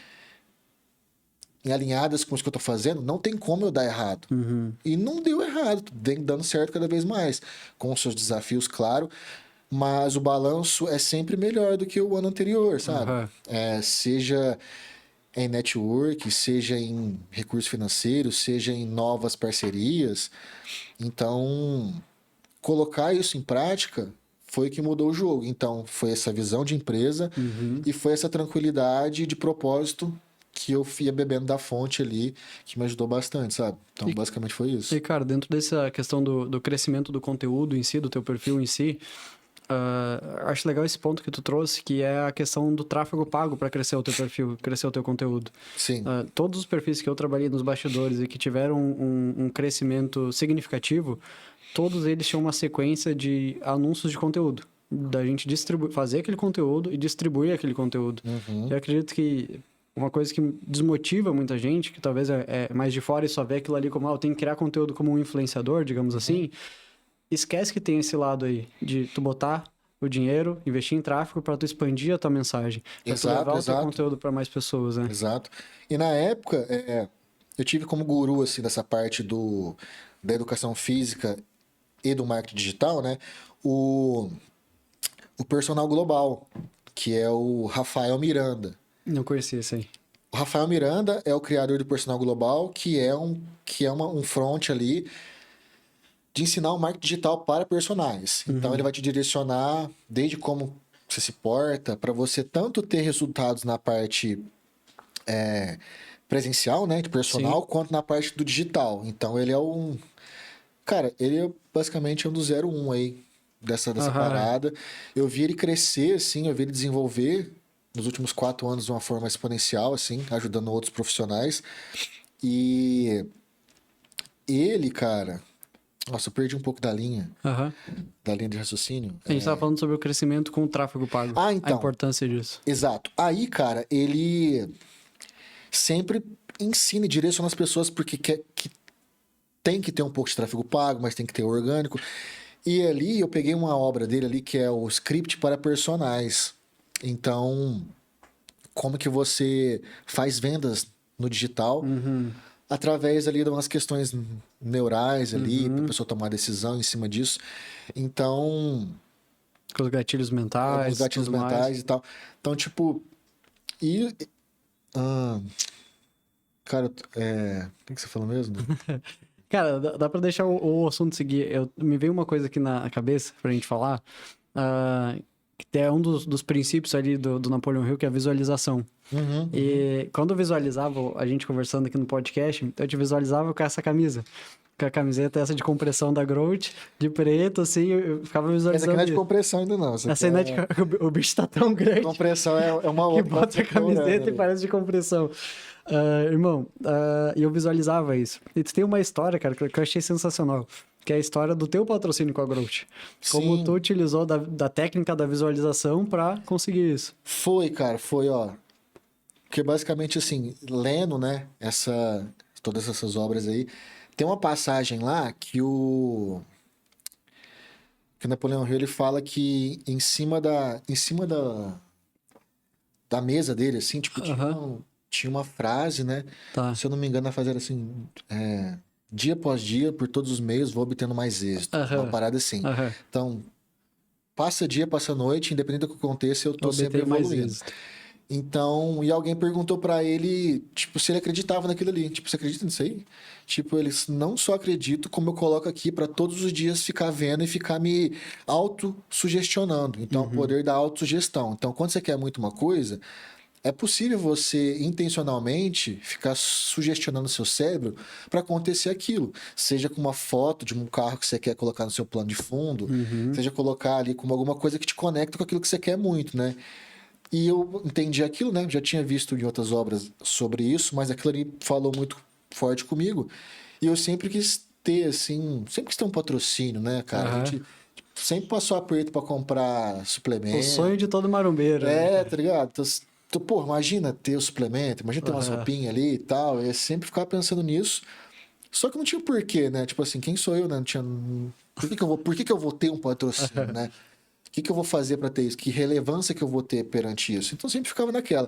Speaker 2: alinhadas com o que eu estou fazendo, não tem como eu dar errado. E não deu errado, vem dando certo cada vez mais. Com os seus desafios, claro, mas o balanço é sempre melhor do que o ano anterior, sabe? Seja em network, seja em recursos financeiros, seja em novas parcerias. Então, colocar isso em prática foi o que mudou o jogo. Então, foi essa visão de empresa e foi essa tranquilidade de propósito que eu ia bebendo da fonte ali, que me ajudou bastante, sabe? Então, basicamente foi isso.
Speaker 1: E, cara, dentro dessa questão do crescimento do conteúdo em si, do teu perfil em si, acho legal esse ponto que tu trouxe, que é a questão do tráfego pago para crescer o teu perfil, crescer o teu conteúdo.
Speaker 2: Sim.
Speaker 1: Todos os perfis que eu trabalhei nos bastidores e que tiveram um crescimento significativo, todos eles tinham uma sequência de anúncios de conteúdo. Da gente fazer aquele conteúdo e distribuir aquele conteúdo. Eu acredito que uma coisa que desmotiva muita gente, que talvez é mais de fora e só vê aquilo ali como, eu tenho que criar conteúdo como um influenciador, digamos assim, esquece que tem esse lado aí de tu botar o dinheiro, investir em tráfego para tu expandir a tua mensagem, para tu levar o teu conteúdo para mais pessoas, né?
Speaker 2: Exato. E na época, eu tive como guru assim dessa parte da educação física e do marketing digital, né? O personal global, que é o Rafael Miranda.
Speaker 1: Não conhecia isso aí.
Speaker 2: O Rafael Miranda é o criador do personal global, que é um front ali de ensinar o marketing digital para personagens. Então ele vai te direcionar desde como você se porta, para você tanto ter resultados na parte presencial, né, de personal,
Speaker 1: Sim.
Speaker 2: quanto na parte do digital. Então ele é Cara, ele é basicamente um do 01 aí dessa parada. Eu vi ele crescer, assim, eu vi ele desenvolver nos últimos 4 anos de uma forma exponencial, assim, ajudando outros profissionais. E ele, cara... Nossa, eu perdi um pouco da linha de raciocínio.
Speaker 1: A gente estava falando sobre o crescimento com o tráfego pago.
Speaker 2: Então.
Speaker 1: A importância disso.
Speaker 2: Exato. Aí, cara, ele sempre ensina e direciona as pessoas porque que tem que ter um pouco de tráfego pago, mas tem que ter orgânico. E ali eu peguei uma obra dele ali que é o Script para Personagens. Então, como que você faz vendas no digital através ali de umas questões neurais ali, para a pessoa tomar decisão em cima disso. Então,
Speaker 1: Com os gatilhos mentais.
Speaker 2: alguns gatilhos
Speaker 1: tudo
Speaker 2: mentais
Speaker 1: mais.
Speaker 2: e tal. Então, tipo, e cara, o que você falou mesmo?
Speaker 1: Cara, dá pra deixar o assunto seguir. Me veio uma coisa aqui na cabeça pra gente falar, que é um dos princípios ali do Napoleon Hill, que é a visualização. E quando eu visualizava a gente conversando aqui no podcast, eu te visualizava com essa camisa. Com a camiseta essa de compressão da Growth, de preto, assim, eu ficava
Speaker 2: Essa
Speaker 1: visualizando
Speaker 2: aqui não é de
Speaker 1: isso.
Speaker 2: compressão ainda não.
Speaker 1: Essa aí não é de... O bicho tá tão grande
Speaker 2: Compressão é uma
Speaker 1: que
Speaker 2: outra.
Speaker 1: bota a camiseta e parece de compressão. Irmão, e eu visualizava isso. E tu tem uma história, cara, que eu achei sensacional. Que é a história do teu patrocínio com a Growth. Como
Speaker 2: Sim.
Speaker 1: tu utilizou da técnica da visualização pra conseguir isso.
Speaker 2: Foi, cara, ó. Porque basicamente, assim, lendo, né, todas essas obras aí, tem uma passagem lá que o Napoleão Hill, ele fala que em cima da mesa dele, assim, tipo, tinha uma frase, né?
Speaker 1: Tá.
Speaker 2: Se eu não me engano, a frase era assim, dia após dia, por todos os meios, vou obtendo mais êxito. Uma parada assim. Então, passa dia, passa noite, independente do que aconteça, eu tô sempre evoluindo. Então, e alguém perguntou pra ele, tipo, se ele acreditava naquilo ali. Tipo, você acredita nisso aí? Tipo, eles não só acredito, como eu coloco aqui pra todos os dias ficar vendo e ficar me autossugestionando. Então, o poder da autossugestão. Então, quando você quer muito uma coisa, é possível você intencionalmente ficar sugestionando o seu cérebro para acontecer aquilo. Seja com uma foto de um carro que você quer colocar no seu plano de fundo, seja colocar ali como alguma coisa que te conecta com aquilo que você quer muito, né? E eu entendi aquilo, né? Já tinha visto em outras obras sobre isso, mas aquilo ali falou muito forte comigo. E eu sempre quis ter, assim, sempre quis ter um patrocínio, né, cara? A gente sempre passou aperto para comprar suplemento.
Speaker 1: O sonho de todo marombeiro. Né?
Speaker 2: Tá ligado? Então, pô, imagina ter o suplemento, imagina ter umas roupinhas ali e tal. Eu sempre ficava pensando nisso. Só que não tinha porquê, né? Tipo assim, quem sou eu, né? Não tinha... Por que que eu vou ter um patrocínio, né? O que eu vou fazer para ter isso? Que relevância que eu vou ter perante isso? Então, sempre ficava naquela.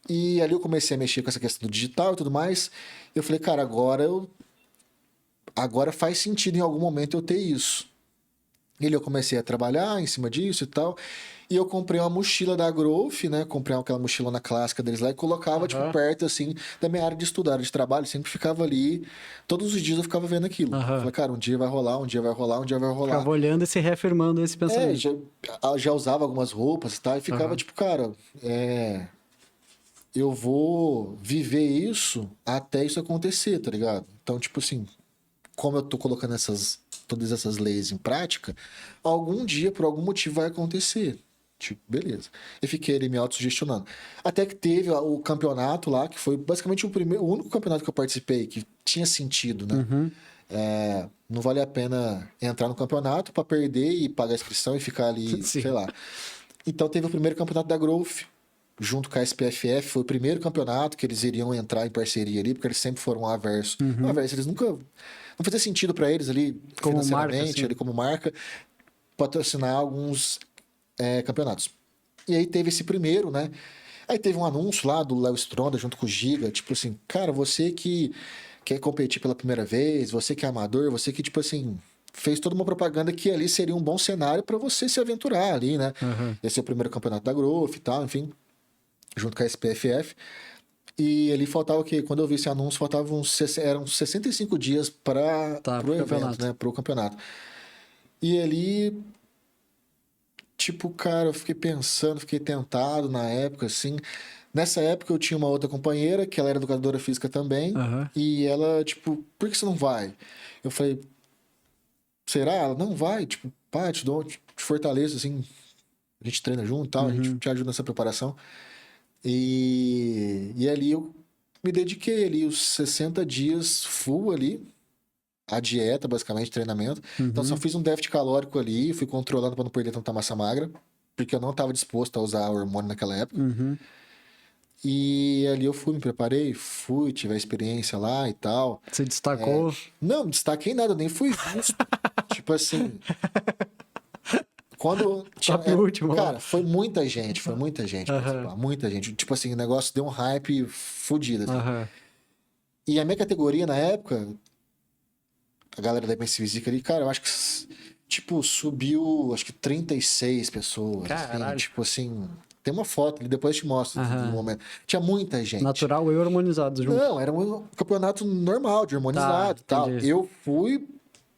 Speaker 2: E ali eu comecei a mexer com essa questão do digital e tudo mais. Eu falei, cara, agora faz sentido em algum momento eu ter isso. E eu comecei a trabalhar em cima disso e tal. E eu comprei uma mochila da Growth, né? Comprei aquela mochilona clássica deles lá e colocava, tipo, perto, assim, da minha área de estudar, de trabalho. Sempre ficava ali. Todos os dias eu ficava vendo aquilo. Falei, cara, um dia vai rolar, um dia vai rolar, um dia vai rolar.
Speaker 1: Ficava olhando e se reafirmando esse pensamento.
Speaker 2: Já usava algumas roupas e tal. E ficava, tipo, cara, eu vou viver isso até isso acontecer, tá ligado? Então, tipo assim, como eu tô colocando todas essas leis em prática, algum dia, por algum motivo, vai acontecer. Tipo, beleza. Eu fiquei ali me autossugestionando. Até que teve o campeonato lá, que foi basicamente o único campeonato que eu participei que tinha sentido, né? Não vale a pena entrar no campeonato para perder e pagar a inscrição e ficar ali, sei lá. Então teve o primeiro campeonato da Growth, junto com a SPFF, foi o primeiro campeonato que eles iriam entrar em parceria ali, porque eles sempre foram averso. Averso, eles nunca... Não fazia sentido para eles ali,
Speaker 1: como
Speaker 2: financeiramente,
Speaker 1: marca, assim.
Speaker 2: ali como marca, patrocinar alguns campeonatos. E aí teve esse primeiro, né? Aí teve um anúncio lá do Léo Stronda junto com o Giga, tipo assim, cara, você que quer competir pela primeira vez, você que é amador, você que, tipo assim, fez toda uma propaganda que ali seria um bom cenário para você se aventurar ali, né? Esse é o primeiro campeonato da Growth e tal, enfim, junto com a SPFF. E ali faltava o quê? Quando eu vi esse anúncio, eram 65 dias para o evento, né? Pro campeonato. E ali, tipo, cara, eu fiquei pensando, fiquei tentado na época, assim. Nessa época eu tinha uma outra companheira, que ela era educadora física também, e ela, tipo, por que você não vai? Eu falei, será? Ela, não vai, tipo, pá, te fortaleço, assim, a gente treina junto e tal, a gente te ajuda nessa preparação. E ali eu me dediquei ali os 60 dias full ali, a dieta, basicamente, treinamento. Então só fiz um déficit calórico ali, fui controlando para não perder tanta massa magra, porque eu não estava disposto a usar hormônio naquela época. E ali eu me preparei, tive a experiência lá e tal.
Speaker 1: Você destacou?
Speaker 2: Não, destaquei nada, nem fui visto. Tipo assim... Quando tinha,
Speaker 1: Top último.
Speaker 2: cara, foi muita gente participar, muita gente. Tipo assim, o negócio deu um hype fodido. Assim.
Speaker 1: Aham.
Speaker 2: E a minha categoria na época, a galera da MS Física ali, cara, eu acho que, tipo, subiu, acho que 36 pessoas. Assim,
Speaker 1: Caralho.
Speaker 2: tipo assim, tem uma foto ali, depois eu te mostro
Speaker 1: Aham.
Speaker 2: no momento. Tinha muita gente.
Speaker 1: Natural e hormonizado junto.
Speaker 2: Não, era um campeonato normal, de harmonizado e tal.
Speaker 1: entendi.
Speaker 2: Eu fui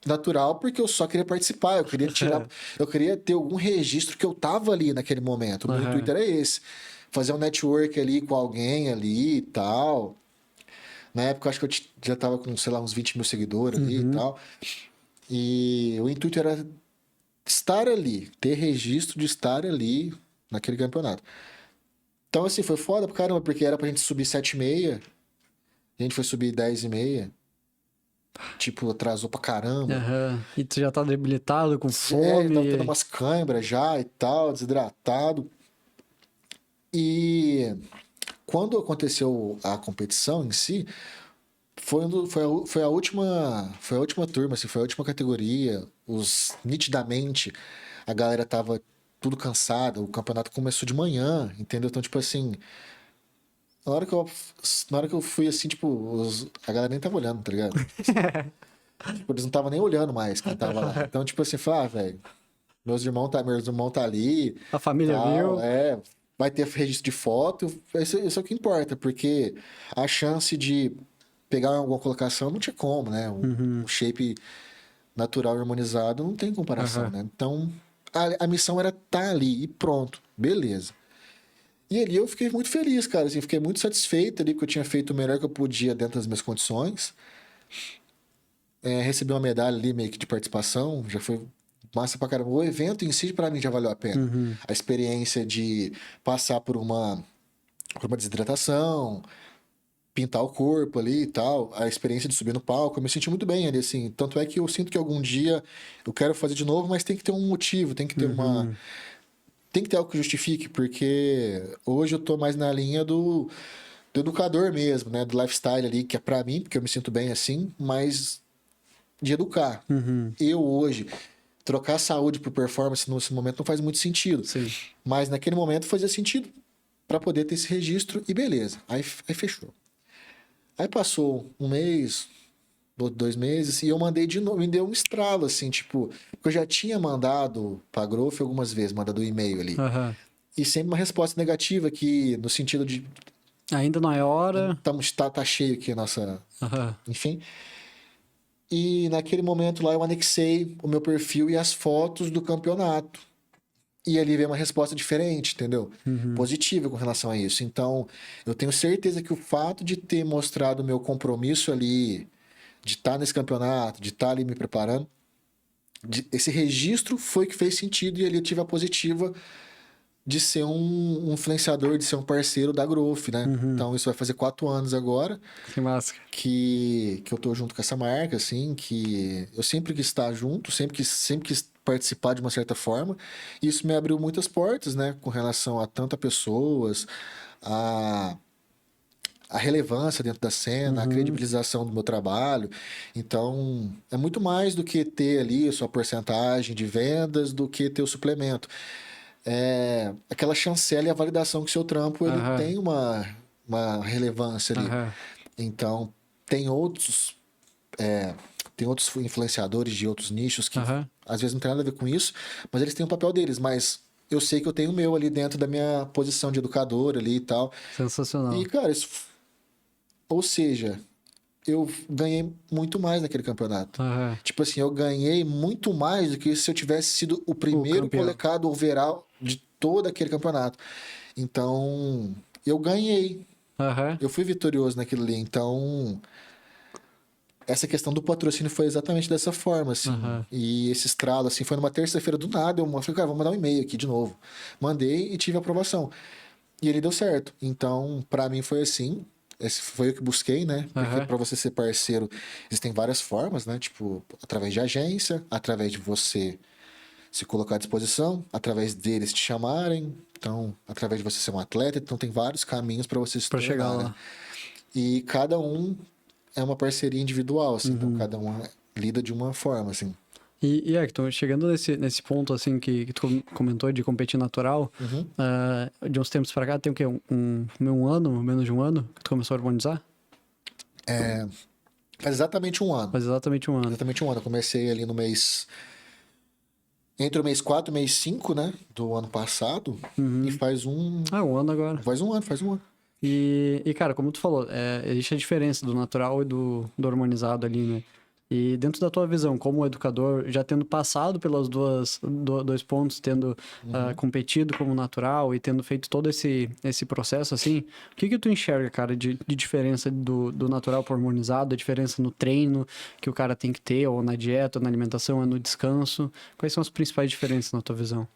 Speaker 2: natural porque eu só queria participar, eu queria tirar, eu queria ter algum registro que eu tava ali naquele momento. O meu
Speaker 1: Aham.
Speaker 2: intuito era esse. Fazer um network ali com alguém ali e tal. Na época, eu acho que eu já tava com, sei lá, uns 20 mil seguidores ali e tal. E o intuito era estar ali, ter registro de estar ali naquele campeonato. Então, assim, foi foda pra caramba, porque era pra gente subir 7h30, a gente foi subir 10h30. Tipo, atrasou pra caramba.
Speaker 1: Aham. E tu já tá debilitado, com
Speaker 2: É,
Speaker 1: fome.
Speaker 2: tava tendo umas câimbras já e tal, desidratado. E quando aconteceu a competição em si, foi a última turma, assim, foi a última categoria. Nitidamente, a galera tava tudo cansada, o campeonato começou de manhã, entendeu? Então, tipo assim, na hora que eu fui assim, tipo, a galera nem tava olhando, tá ligado? Tipo, eles não estavam nem olhando mais quem tava lá. Então, tipo assim, falei, velho, meus irmãos tá ali,
Speaker 1: A família
Speaker 2: tal,
Speaker 1: viu.
Speaker 2: vai ter registro de foto, isso é o que importa, porque a chance de pegar alguma colocação não tinha como, né? Um shape natural e harmonizado não tem comparação,
Speaker 1: Aham.
Speaker 2: né? Então, a missão era estar ali e pronto, beleza. E ali eu fiquei muito feliz, cara, assim, fiquei muito satisfeito ali, porque eu tinha feito o melhor que eu podia dentro das minhas condições. Recebi uma medalha ali meio que de participação, já foi massa pra caramba. O evento em si, pra mim, já valeu a pena. A experiência de passar por uma desidratação, pintar o corpo ali e tal, a experiência de subir no palco, eu me senti muito bem ali, assim. Tanto é que eu sinto que algum dia eu quero fazer de novo, mas tem que ter um motivo, tem que ter tem que ter algo que justifique, porque hoje eu tô mais na linha do educador mesmo, né? Do lifestyle ali, que é pra mim, porque eu me sinto bem assim, mas de educar. Eu hoje, trocar saúde por performance nesse momento não faz muito sentido.
Speaker 1: Sim.
Speaker 2: Mas naquele momento fazia sentido para poder ter esse registro e beleza. Aí fechou. Aí passou um mês, 2 meses, e eu mandei de novo, me deu um estralo, assim, tipo, porque eu já tinha mandado pra Growth algumas vezes, mandado um e-mail ali.
Speaker 1: Aham.
Speaker 2: E sempre uma resposta negativa, que no sentido de
Speaker 1: Ainda não é hora.
Speaker 2: tá cheio aqui a nossa.
Speaker 1: Aham.
Speaker 2: Enfim. E naquele momento lá eu anexei o meu perfil e as fotos do campeonato. E ali veio uma resposta diferente, entendeu? Positiva com relação a isso. Então, eu tenho certeza que o fato de ter mostrado o meu compromisso ali, de estar nesse campeonato, de estar ali me preparando, esse registro foi que fez sentido e ali eu tive a positiva de ser um influenciador, de ser um parceiro da Growth, né? Então, isso vai fazer 4 anos agora
Speaker 1: Que massa.
Speaker 2: que eu tô junto com essa marca, assim, que eu sempre quis estar junto, sempre quis participar de uma certa forma. E isso me abriu muitas portas, né? Com relação a tantas pessoas, a relevância dentro da cena, a credibilização do meu trabalho. Então, é muito mais do que ter ali a sua porcentagem de vendas, do que ter o suplemento. É aquela chancela e a validação que o seu trampo ele
Speaker 1: Aham.
Speaker 2: tem uma relevância ali.
Speaker 1: Aham.
Speaker 2: Então, tem outros, tem outros influenciadores de outros nichos que
Speaker 1: Aham.
Speaker 2: às vezes não tem nada a ver com isso, mas eles têm o papel deles, mas eu sei que eu tenho o meu ali dentro da minha posição de educador ali e tal.
Speaker 1: Sensacional.
Speaker 2: E, cara, ou seja, eu ganhei muito mais naquele campeonato.
Speaker 1: Aham.
Speaker 2: Tipo assim, eu ganhei muito mais do que se eu tivesse sido o primeiro
Speaker 1: campeão.
Speaker 2: colocado overall de todo aquele campeonato. Então, eu ganhei.
Speaker 1: Aham.
Speaker 2: Eu fui vitorioso naquilo ali. Então, essa questão do patrocínio foi exatamente dessa forma, assim.
Speaker 1: Aham.
Speaker 2: E esse estralo, assim, foi numa terça-feira do nada. Eu falei, cara, vou mandar um e-mail aqui de novo. Mandei e tive aprovação. E ele deu certo. Então, pra mim foi assim. Esse foi o que busquei, né? Porque
Speaker 1: Aham.
Speaker 2: pra você ser parceiro, existem várias formas, né? Tipo, através de agência, através de você se colocar à disposição, através deles te chamarem. Então, através de você ser um atleta. Então, tem vários caminhos pra você se
Speaker 1: Pra chegar
Speaker 2: tornar,
Speaker 1: lá.
Speaker 2: né? E cada um é uma parceria individual, assim. Então, cada um lida de uma forma, assim.
Speaker 1: E Hector, chegando nesse ponto, assim, que tu comentou de competir natural, de uns tempos pra cá, tem o quê? Um ano, menos de um ano, que tu começou a harmonizar?
Speaker 2: Faz exatamente um ano.
Speaker 1: Faz exatamente um ano.
Speaker 2: Exatamente um ano. Eu comecei ali no mês... Entre o mês 4 e o mês 5, né? Do ano passado. E faz um...
Speaker 1: Um ano agora.
Speaker 2: Faz um ano.
Speaker 1: E cara, como tu falou, existe a diferença do natural e do hormonizado ali, né? E dentro da tua visão, como educador, já tendo passado pelas dois pontos, tendo competido como natural e tendo feito todo esse processo, assim, o que tu enxerga, cara, de diferença do natural para hormonizado, a diferença no treino que o cara tem que ter, ou na dieta, ou na alimentação, ou no descanso? Quais são as principais diferenças na tua visão?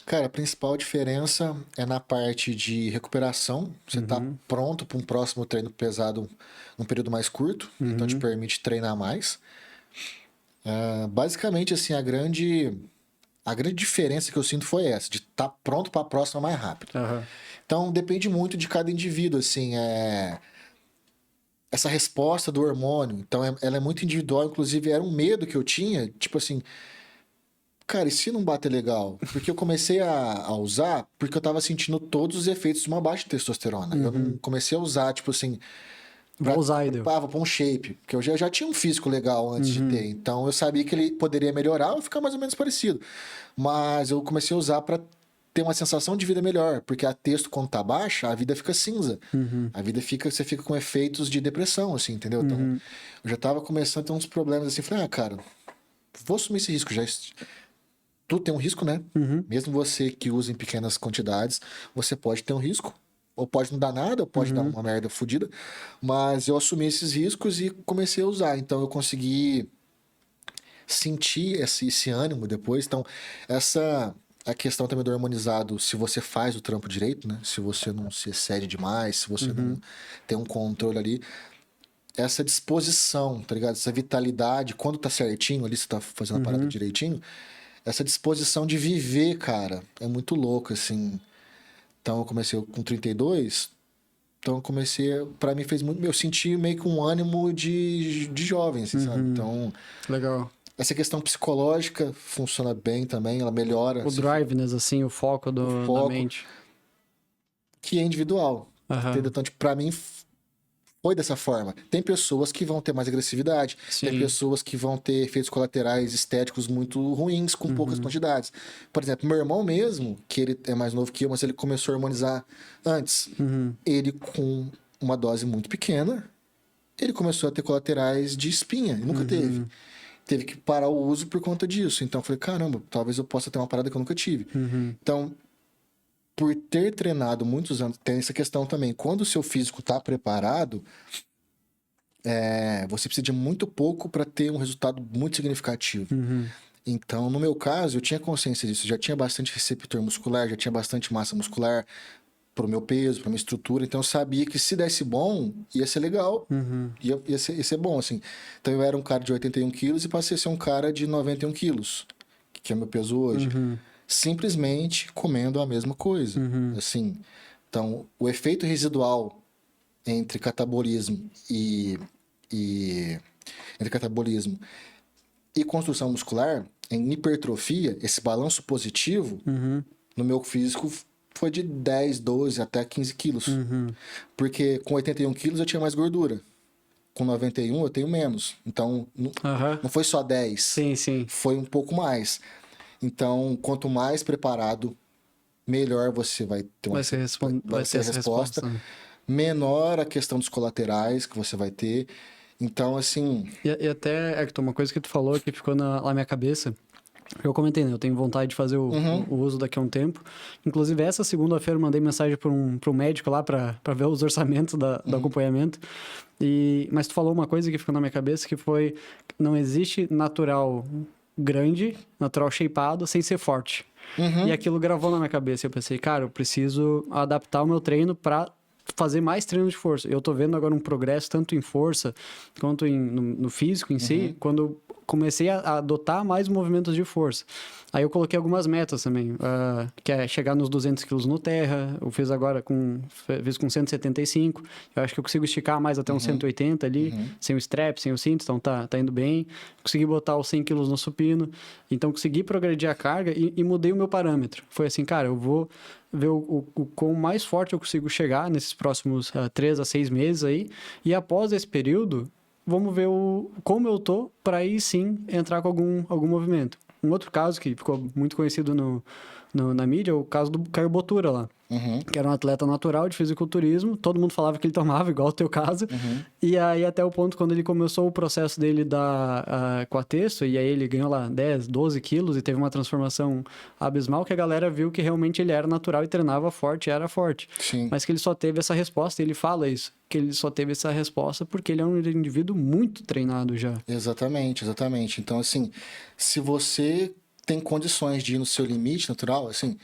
Speaker 2: Cara, a principal diferença é na parte de recuperação. Você tá pronto para um próximo treino pesado num período mais curto, então te permite treinar mais. Basicamente, assim, a grande diferença que eu sinto foi essa, de estar pronto para a próxima mais rápido. Então, depende muito de cada indivíduo, assim, essa resposta do hormônio. Então, ela é muito individual, inclusive era um medo que eu tinha, tipo assim, cara, e se não bater legal? Porque eu comecei a usar porque eu tava sentindo todos os efeitos de uma baixa testosterona. Eu não comecei a usar, tipo assim...
Speaker 1: Vou usar, Idel.
Speaker 2: Vou pra um shape. Porque eu já tinha um físico legal antes de ter. Então, eu sabia que ele poderia melhorar ou ficar mais ou menos parecido. Mas eu comecei a usar pra ter uma sensação de vida melhor. Porque a testo, quando tá baixa, a vida fica cinza. A vida você fica com efeitos de depressão, assim, entendeu? Então, eu já tava começando a ter uns problemas assim. Falei, cara, vou assumir esse risco. Tu tem um risco, né? Mesmo você que usa em pequenas quantidades, você pode ter um risco. Ou pode não dar nada, ou pode dar uma merda fodida. Mas eu assumi esses riscos e comecei a usar. Então eu consegui sentir esse ânimo depois. Então, a questão também do harmonizado, se você faz o trampo direito, né? Se você não se excede demais, se você não tem um controle ali. Essa disposição, tá ligado? Essa vitalidade, quando tá certinho ali, você tá fazendo a parada direitinho. Essa disposição de viver, cara, é muito louco, assim. Então, eu comecei com 32. Então, eu comecei... Pra mim, fez muito... Eu senti meio que um ânimo de jovem, assim, sabe? Então...
Speaker 1: Legal.
Speaker 2: Essa questão psicológica funciona bem também. Ela melhora...
Speaker 1: O driveness, assim, o foco da mente.
Speaker 2: Que é individual. Entendeu? Então, tipo, pra mim... Foi dessa forma. Tem pessoas que vão ter mais agressividade.
Speaker 1: Sim.
Speaker 2: Tem pessoas que vão ter efeitos colaterais estéticos muito ruins com poucas quantidades. Por exemplo, meu irmão mesmo, que ele é mais novo que eu, mas ele começou a harmonizar antes. Ele, com uma dose muito pequena, ele começou a ter colaterais de espinha. E nunca teve. Teve que parar o uso por conta disso. Então, eu falei, caramba, talvez eu possa ter uma parada que eu nunca tive. Então... Por ter treinado muitos anos, tem essa questão também. Quando o seu físico está preparado, você precisa de muito pouco para ter um resultado muito significativo. Então, no meu caso, eu tinha consciência disso. Já tinha bastante receptor muscular, já tinha bastante massa muscular para o meu peso, para minha estrutura. Então, eu sabia que se desse bom, ia ser legal. Ia ser bom, assim. Então, eu era um cara de 81 quilos e passei a ser um cara de 91 quilos, que é meu peso hoje. Simplesmente comendo a mesma coisa, assim. Então, o efeito residual entre catabolismo entre catabolismo e construção muscular, em hipertrofia, esse balanço positivo, no meu físico foi de 10, 12 até 15 quilos. Porque com 81 quilos eu tinha mais gordura. Com 91 eu tenho menos. Então, não foi só 10.
Speaker 1: Sim.
Speaker 2: Foi um pouco mais. Então, quanto mais preparado, melhor você vai ter
Speaker 1: vai ser essa resposta.
Speaker 2: Menor a questão dos colaterais que você vai ter. Então, assim...
Speaker 1: E até, Hector, uma coisa que tu falou que ficou na minha cabeça, eu comentei, né? Eu tenho vontade de fazer o uso daqui a um tempo. Inclusive, essa segunda-feira eu mandei mensagem para um médico lá para ver os orçamentos do acompanhamento. Mas tu falou uma coisa que ficou na minha cabeça, que foi... Não existe natural... grande, natural shapeado, sem ser forte. E aquilo gravou na minha cabeça. Eu pensei, cara, eu preciso adaptar o meu treino para fazer mais treino de força. Eu tô vendo agora um progresso tanto em força quanto no físico em si, quando comecei a adotar mais movimentos de força. Aí eu coloquei algumas metas também, que é chegar nos 200 quilos no terra, eu fiz agora fiz com 175, eu acho que eu consigo esticar mais até uns 180 ali, sem o strap, sem o cinto, então tá indo bem. Consegui botar os 100 quilos no supino, então consegui progredir a carga e mudei o meu parâmetro. Foi assim, cara, eu vou ver o quão mais forte eu consigo chegar nesses próximos 3 a 6 meses aí, e após esse período, vamos ver como eu tô, para aí sim entrar com algum movimento. Um outro caso que ficou muito conhecido na mídia é o caso do Caio Botura lá. Que era um atleta natural de fisiculturismo, todo mundo falava que ele tomava, igual o teu caso, e aí até o ponto quando ele começou o processo dele com a Testo, e aí ele ganhou lá 10, 12 quilos e teve uma transformação abismal, que a galera viu que realmente ele era natural e treinava forte, era forte.
Speaker 2: Sim.
Speaker 1: Mas que ele só teve essa resposta, e ele fala isso, que ele só teve essa resposta porque ele é um indivíduo muito treinado já.
Speaker 2: Exatamente. Então, assim, se você tem condições de ir no seu limite natural, assim...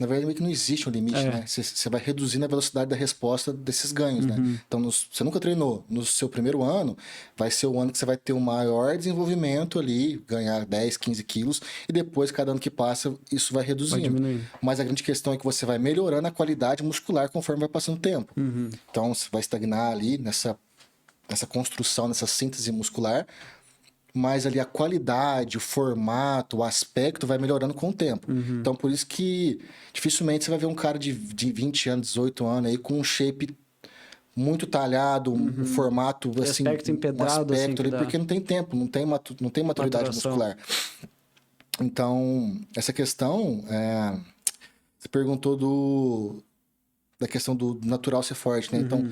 Speaker 2: Na verdade, meio que não existe um limite, né? Você vai reduzindo a velocidade da resposta desses ganhos, né? Então, você nunca treinou. No seu primeiro ano, vai ser o ano que você vai ter um maior desenvolvimento ali, ganhar 10, 15 quilos, e depois, cada ano que passa, isso vai reduzindo.
Speaker 1: Vai diminuindo.
Speaker 2: Mas a grande questão é que você vai melhorando a qualidade muscular conforme vai passando o tempo. Então, você vai estagnar ali nessa construção, nessa síntese muscular, mas ali a qualidade, o formato, o aspecto vai melhorando com o tempo. Então, por isso que dificilmente você vai ver um cara de 20 anos, 18 anos aí com um shape muito talhado, um formato assim,
Speaker 1: aspecto empedrado,
Speaker 2: um aspecto
Speaker 1: assim,
Speaker 2: ali, porque não tem tempo, não tem maturidade
Speaker 1: maturação
Speaker 2: muscular. Então, essa questão, você perguntou da questão do natural ser forte, né? Então,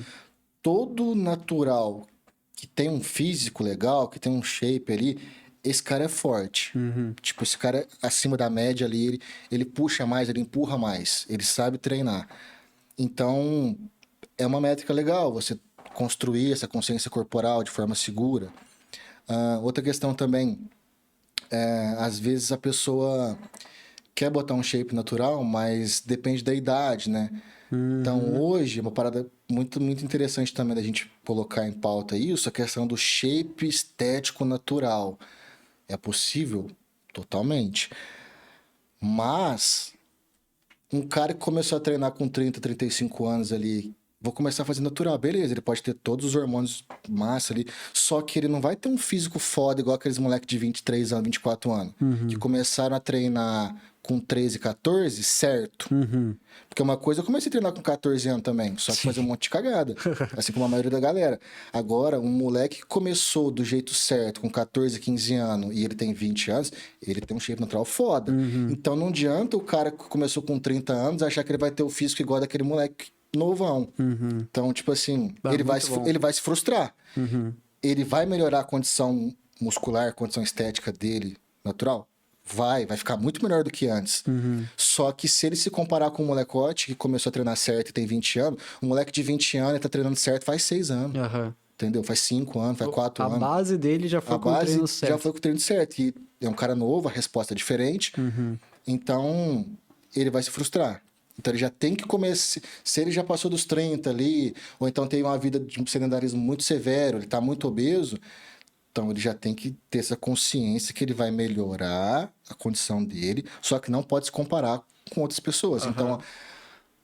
Speaker 2: todo natural que tem um físico legal, que tem um shape ali, esse cara é forte. Tipo, esse cara acima da média ali, ele puxa mais, ele empurra mais, ele sabe treinar. Então, é uma métrica legal você construir essa consciência corporal de forma segura. Outra questão também, às vezes a pessoa quer botar um shape natural, mas depende da idade, né? Então, hoje, uma parada muito, muito interessante também da gente colocar em pauta isso, a questão do shape estético natural. É possível? Totalmente. Mas, um cara que começou a treinar com 30, 35 anos ali, vou começar a fazer natural. Beleza, ele pode ter todos os hormônios massa ali, só que ele não vai ter um físico foda igual aqueles moleques de 23 anos, 24 anos, que começram a treinar com 13, 14, certo. Porque uma coisa, eu comecei a treinar com 14 anos também, só que fazer um monte de cagada, assim como a maioria da galera. Agora, um moleque que começou do jeito certo, com 14, 15 anos, e ele tem 20 anos, ele tem um shape natural foda. Então, não adianta o cara que começou com 30 anos achar que ele vai ter o físico igual daquele moleque novão. Então, tipo assim, ele vai se frustrar. Ele vai melhorar a condição muscular, a condição estética dele natural? Vai ficar muito melhor do que antes. Só que se ele se comparar com um molecote que começou a treinar certo e tem 20 anos, um moleque de 20 anos ele tá treinando certo faz 6 anos. Entendeu? Faz 5 anos, faz 4 anos.
Speaker 1: A base dele já foi com o treino certo.
Speaker 2: Já foi com o treino certo. E é um cara novo, a resposta é diferente. Então, ele vai se frustrar. Então, ele já tem que começar... Se ele já passou dos 30 ali, ou então tem uma vida de um sedentarismo muito severo, ele tá muito obeso... Então, ele já tem que ter essa consciência que ele vai melhorar a condição dele, só que não pode se comparar com outras pessoas. Então,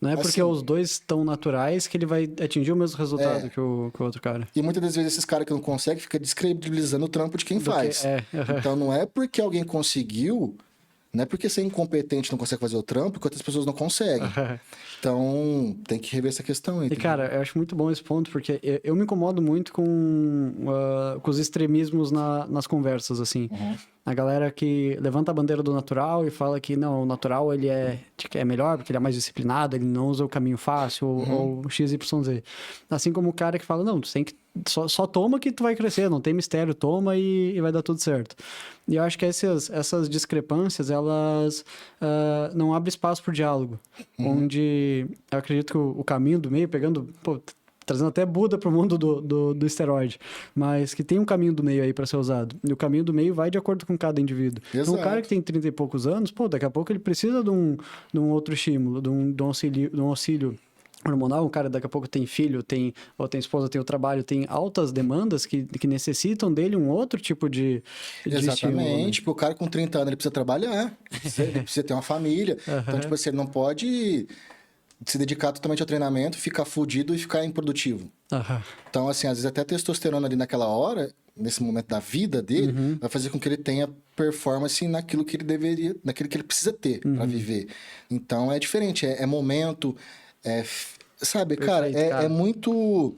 Speaker 1: não é porque os dois estão naturais que ele vai atingir o mesmo resultado que o outro cara.
Speaker 2: E muitas das vezes esses caras que não conseguem ficam descredibilizando o trampo de quem faz. Então, não é porque alguém conseguiu... Não é porque você é incompetente e não consegue fazer o trampo que outras pessoas não conseguem. Então, tem que rever essa questão aí.
Speaker 1: E, cara, eu acho muito bom esse ponto, porque eu me incomodo muito com os extremismos nas conversas, assim. A galera que levanta a bandeira do natural e fala que, não, o natural ele é melhor porque ele é mais disciplinado, ele não usa o caminho fácil, ou XYZ. Assim como o cara que fala, não, tu tem que só toma que tu vai crescer, não tem mistério, toma e vai dar tudo certo. E eu acho que essas discrepâncias, elas não abrem espaço para o diálogo, onde eu acredito que o caminho do meio, trazendo até Buda para o mundo do esteroide, mas que tem um caminho do meio aí para ser usado. E o caminho do meio vai de acordo com cada indivíduo.
Speaker 2: Exato.
Speaker 1: Então, um cara que tem 30 e poucos anos, daqui a pouco ele precisa de um outro estímulo, de um auxílio hormonal, um cara daqui a pouco tem filho, ou tem esposa, tem o trabalho, tem altas demandas que necessitam dele um outro tipo de estímulo, né?
Speaker 2: Exatamente. Tipo, o cara com 30 anos, ele precisa trabalhar, ele precisa ter uma família. Então, tipo assim, ele não pode se dedicar totalmente ao treinamento, ficar fudido e ficar improdutivo.
Speaker 1: Aham.
Speaker 2: Então, assim, às vezes até a testosterona ali naquela hora, nesse momento da vida dele, vai fazer com que ele tenha performance naquilo que ele deveria, naquilo que ele precisa ter para viver. Então, é diferente, é momento, sabe, cara,
Speaker 1: Perfeito, cara.
Speaker 2: é muito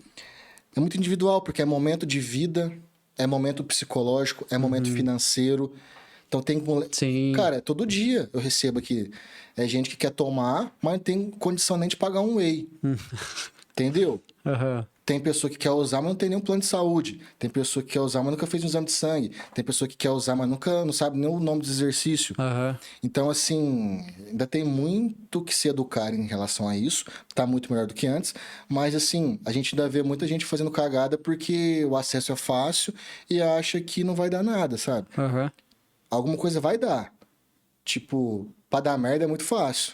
Speaker 2: individual, porque é momento de vida, é momento psicológico, é momento financeiro. Então tem...
Speaker 1: Sim.
Speaker 2: Cara, todo dia eu recebo aqui. É gente que quer tomar, mas não tem condição nem de pagar um whey. Entendeu?
Speaker 1: Aham.
Speaker 2: Tem pessoa que quer usar, mas não tem nenhum plano de saúde. Tem pessoa que quer usar, mas nunca fez um exame de sangue. Tem pessoa que quer usar, mas nunca não sabe nem o nome do exercício.
Speaker 1: Aham.
Speaker 2: Então, assim, ainda tem muito que se educar em relação a isso. Tá muito melhor do que antes. Mas, assim, a gente ainda vê muita gente fazendo cagada porque o acesso é fácil e acha que não vai dar nada, sabe?
Speaker 1: Aham.
Speaker 2: Alguma coisa vai dar. Tipo, pra dar merda é muito fácil.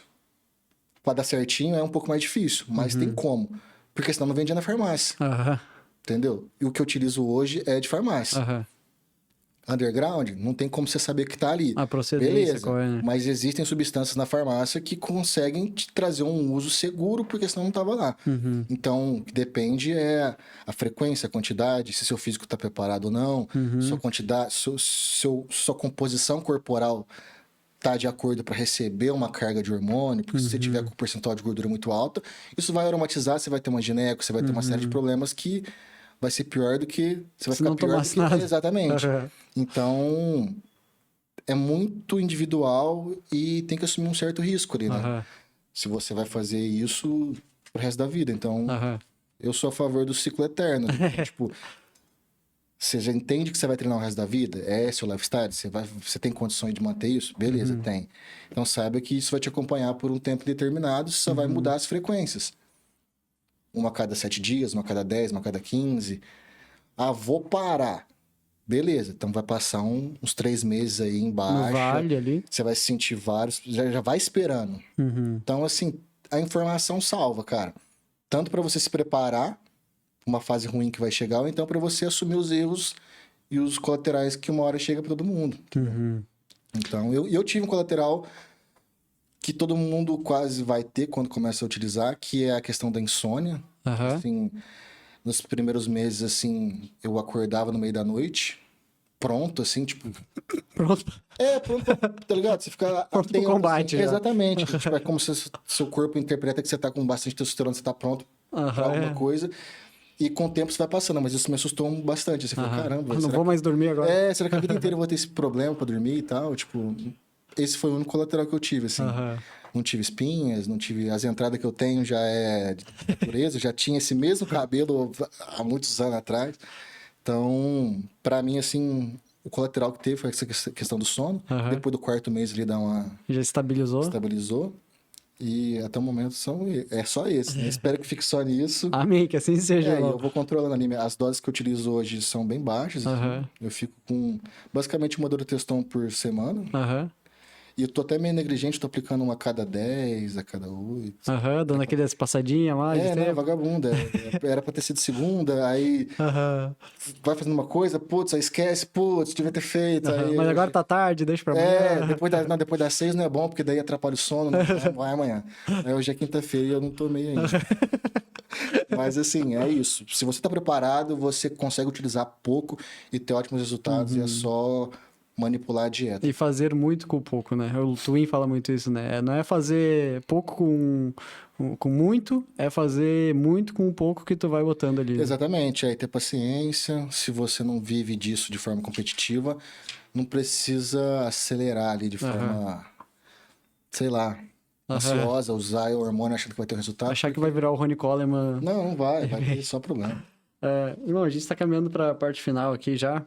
Speaker 2: Pra dar certinho é um pouco mais difícil, mas tem como. Porque senão não vendia na farmácia,
Speaker 1: Aham.
Speaker 2: entendeu? E o que eu utilizo hoje é de farmácia.
Speaker 1: Aham.
Speaker 2: Underground, não tem como você saber que tá ali.
Speaker 1: A procedência,
Speaker 2: Beleza,
Speaker 1: qual é, né?
Speaker 2: mas existem substâncias na farmácia que conseguem te trazer um uso seguro, porque senão não tava lá. Então, o que depende é a frequência, a quantidade, se seu físico tá preparado ou não, sua quantidade, sua composição corporal tá de acordo para receber uma carga de hormônio, porque se você tiver com um percentual de gordura muito alta, isso vai aromatizar, você vai ter uma gineco, você vai ter uma série de problemas que vai ser pior do que... Você vai
Speaker 1: Se não
Speaker 2: ficar pior do
Speaker 1: tomasse
Speaker 2: que...
Speaker 1: nada.
Speaker 2: Exatamente.
Speaker 1: Aham.
Speaker 2: Então, é muito individual e tem que assumir um certo risco ali, né?
Speaker 1: Aham.
Speaker 2: Se você vai fazer isso pro resto da vida. Então,
Speaker 1: Aham.
Speaker 2: eu sou a favor do ciclo eterno. Tipo, você já entende que você vai treinar o resto da vida? É seu lifestyle? Você tem condições de manter isso? Beleza, tem. Então, saiba que isso vai te acompanhar por um tempo determinado, você só vai mudar as frequências. Uma a cada 7 dias, uma a cada 10, uma a cada 15. Ah, vou parar. Beleza, então vai passar uns 3 meses aí em
Speaker 1: No
Speaker 2: baixa.
Speaker 1: vale ali.
Speaker 2: Você vai sentir vários, já vai esperando. Então, assim, a informação salva, cara. Tanto para você se preparar pra uma fase ruim que vai chegar, ou então para você assumir os erros e os colaterais que uma hora chega para todo mundo. Então, eu tive um colateral que todo mundo quase vai ter quando começa a utilizar, que é a questão da insônia.
Speaker 1: Aham.
Speaker 2: Assim, nos primeiros meses, assim, eu acordava no meio da noite, pronto, assim, tipo...
Speaker 1: Pronto.
Speaker 2: Pronto, tá ligado? Você fica
Speaker 1: Pronto pro
Speaker 2: atento,
Speaker 1: combate,
Speaker 2: assim.
Speaker 1: já.
Speaker 2: Exatamente. Tipo, é como se seu corpo interpreta que você tá com bastante testosterona, você tá pronto pra alguma coisa. E com o tempo você vai passando, mas isso me assustou bastante. Você fala, caramba...
Speaker 1: Não vou mais dormir agora.
Speaker 2: será que a vida inteira eu vou ter esse problema pra dormir e tal? Tipo, esse foi o único colateral que eu tive, assim. Não tive espinhas, não tive... As entradas que eu tenho já é de natureza, já tinha esse mesmo cabelo há muitos anos atrás. Então, pra mim, assim, o colateral que teve foi essa questão do sono. Depois do 4º mês ele
Speaker 1: Já estabilizou?
Speaker 2: estabilizou. E até o momento é só esse, né? Espero que fique só nisso.
Speaker 1: Amém, que assim seja.
Speaker 2: E eu vou controlando ali. As doses que eu utilizo hoje são bem baixas. Eu fico com basicamente uma Doroteston por semana. E eu tô até meio negligente, tô aplicando uma a cada 10, a cada 8.
Speaker 1: Dando aquelas passadinhas mais.
Speaker 2: Não, vagabunda. Era pra ter sido segunda, aí vai fazendo uma coisa, putz, aí esquece, putz, devia ter feito. Aí,
Speaker 1: mas agora tá tarde, deixa pra amanhã.
Speaker 2: depois das 6 não é bom, porque daí atrapalha o sono, não vai amanhã. Aí hoje é quinta-feira e eu não tomei ainda. Mas assim, é isso. Se você tá preparado, você consegue utilizar pouco e ter ótimos resultados, e é só manipular a dieta.
Speaker 1: E fazer muito com pouco, né? O Twin fala muito isso, né? Não é fazer pouco com muito, é fazer muito com o pouco que tu vai botando ali.
Speaker 2: Exatamente. Aí ter paciência. Se você não vive disso de forma competitiva, não precisa acelerar ali de forma, sei lá, ansiosa, usar o hormônio achando que vai ter um resultado.
Speaker 1: Achar que vai virar o Ronnie Coleman.
Speaker 2: Não vai ter só problema.
Speaker 1: Irmão, a gente tá caminhando pra parte final aqui já.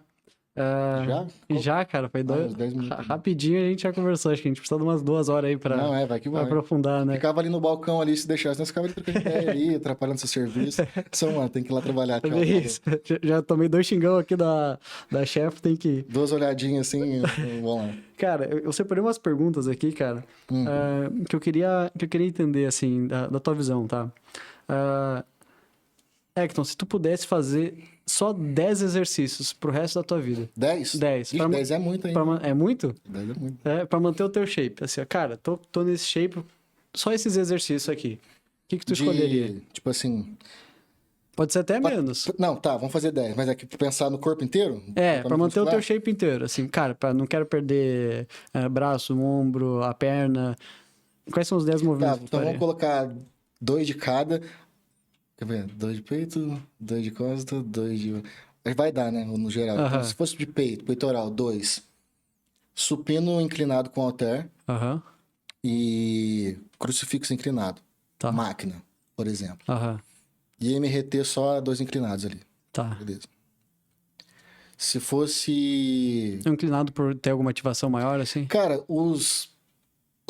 Speaker 2: Já?
Speaker 1: Já, cara, foi
Speaker 2: uns 10 minutos.
Speaker 1: Rapidinho a gente já conversou. Acho que a gente precisa de umas 2 horas aí pra,
Speaker 2: vai que vai.
Speaker 1: pra aprofundar, né?
Speaker 2: Ficava ali no balcão ali, se deixasse, nós ficava ali trocando ideia ali, atrapalhando seu serviço. Mano, tem que ir lá trabalhar. Tchau,
Speaker 1: Isso. Já tomei 2 xingão aqui da chefe, tem que ir.
Speaker 2: 2 olhadinhas assim, vamos lá.
Speaker 1: Cara, eu separei umas perguntas aqui, cara, que eu queria entender, assim, da tua visão, tá? Hector, se tu pudesse fazer só 10 exercícios pro resto da tua vida.
Speaker 2: 10?
Speaker 1: 10.
Speaker 2: Ixi, 10 é muito ainda.
Speaker 1: É muito?
Speaker 2: 10 é muito.
Speaker 1: Pra manter o teu shape. Assim, ó, cara, tô nesse shape, só esses exercícios aqui. O que tu escolheria?
Speaker 2: Tipo assim...
Speaker 1: Pode ser até menos.
Speaker 2: Não, tá, vamos fazer 10. Mas é que pensar no corpo inteiro?
Speaker 1: Pra manter o teu shape inteiro. Assim, cara, não quero perder braço, ombro, a perna. Quais são os 10 movimentos?
Speaker 2: Tá, então vamos colocar 2 de cada. Quer ver? 2 de peito, 2 de costa, 2 de... Vai dar, né? No geral. Então, se fosse de peito, peitoral, 2. Supino inclinado com halter. E crucifixo inclinado.
Speaker 1: Tá.
Speaker 2: Máquina, por exemplo. E MRT só 2 inclinados ali.
Speaker 1: Tá.
Speaker 2: Beleza. Se fosse...
Speaker 1: Inclinado por ter alguma ativação maior, assim?
Speaker 2: Cara, os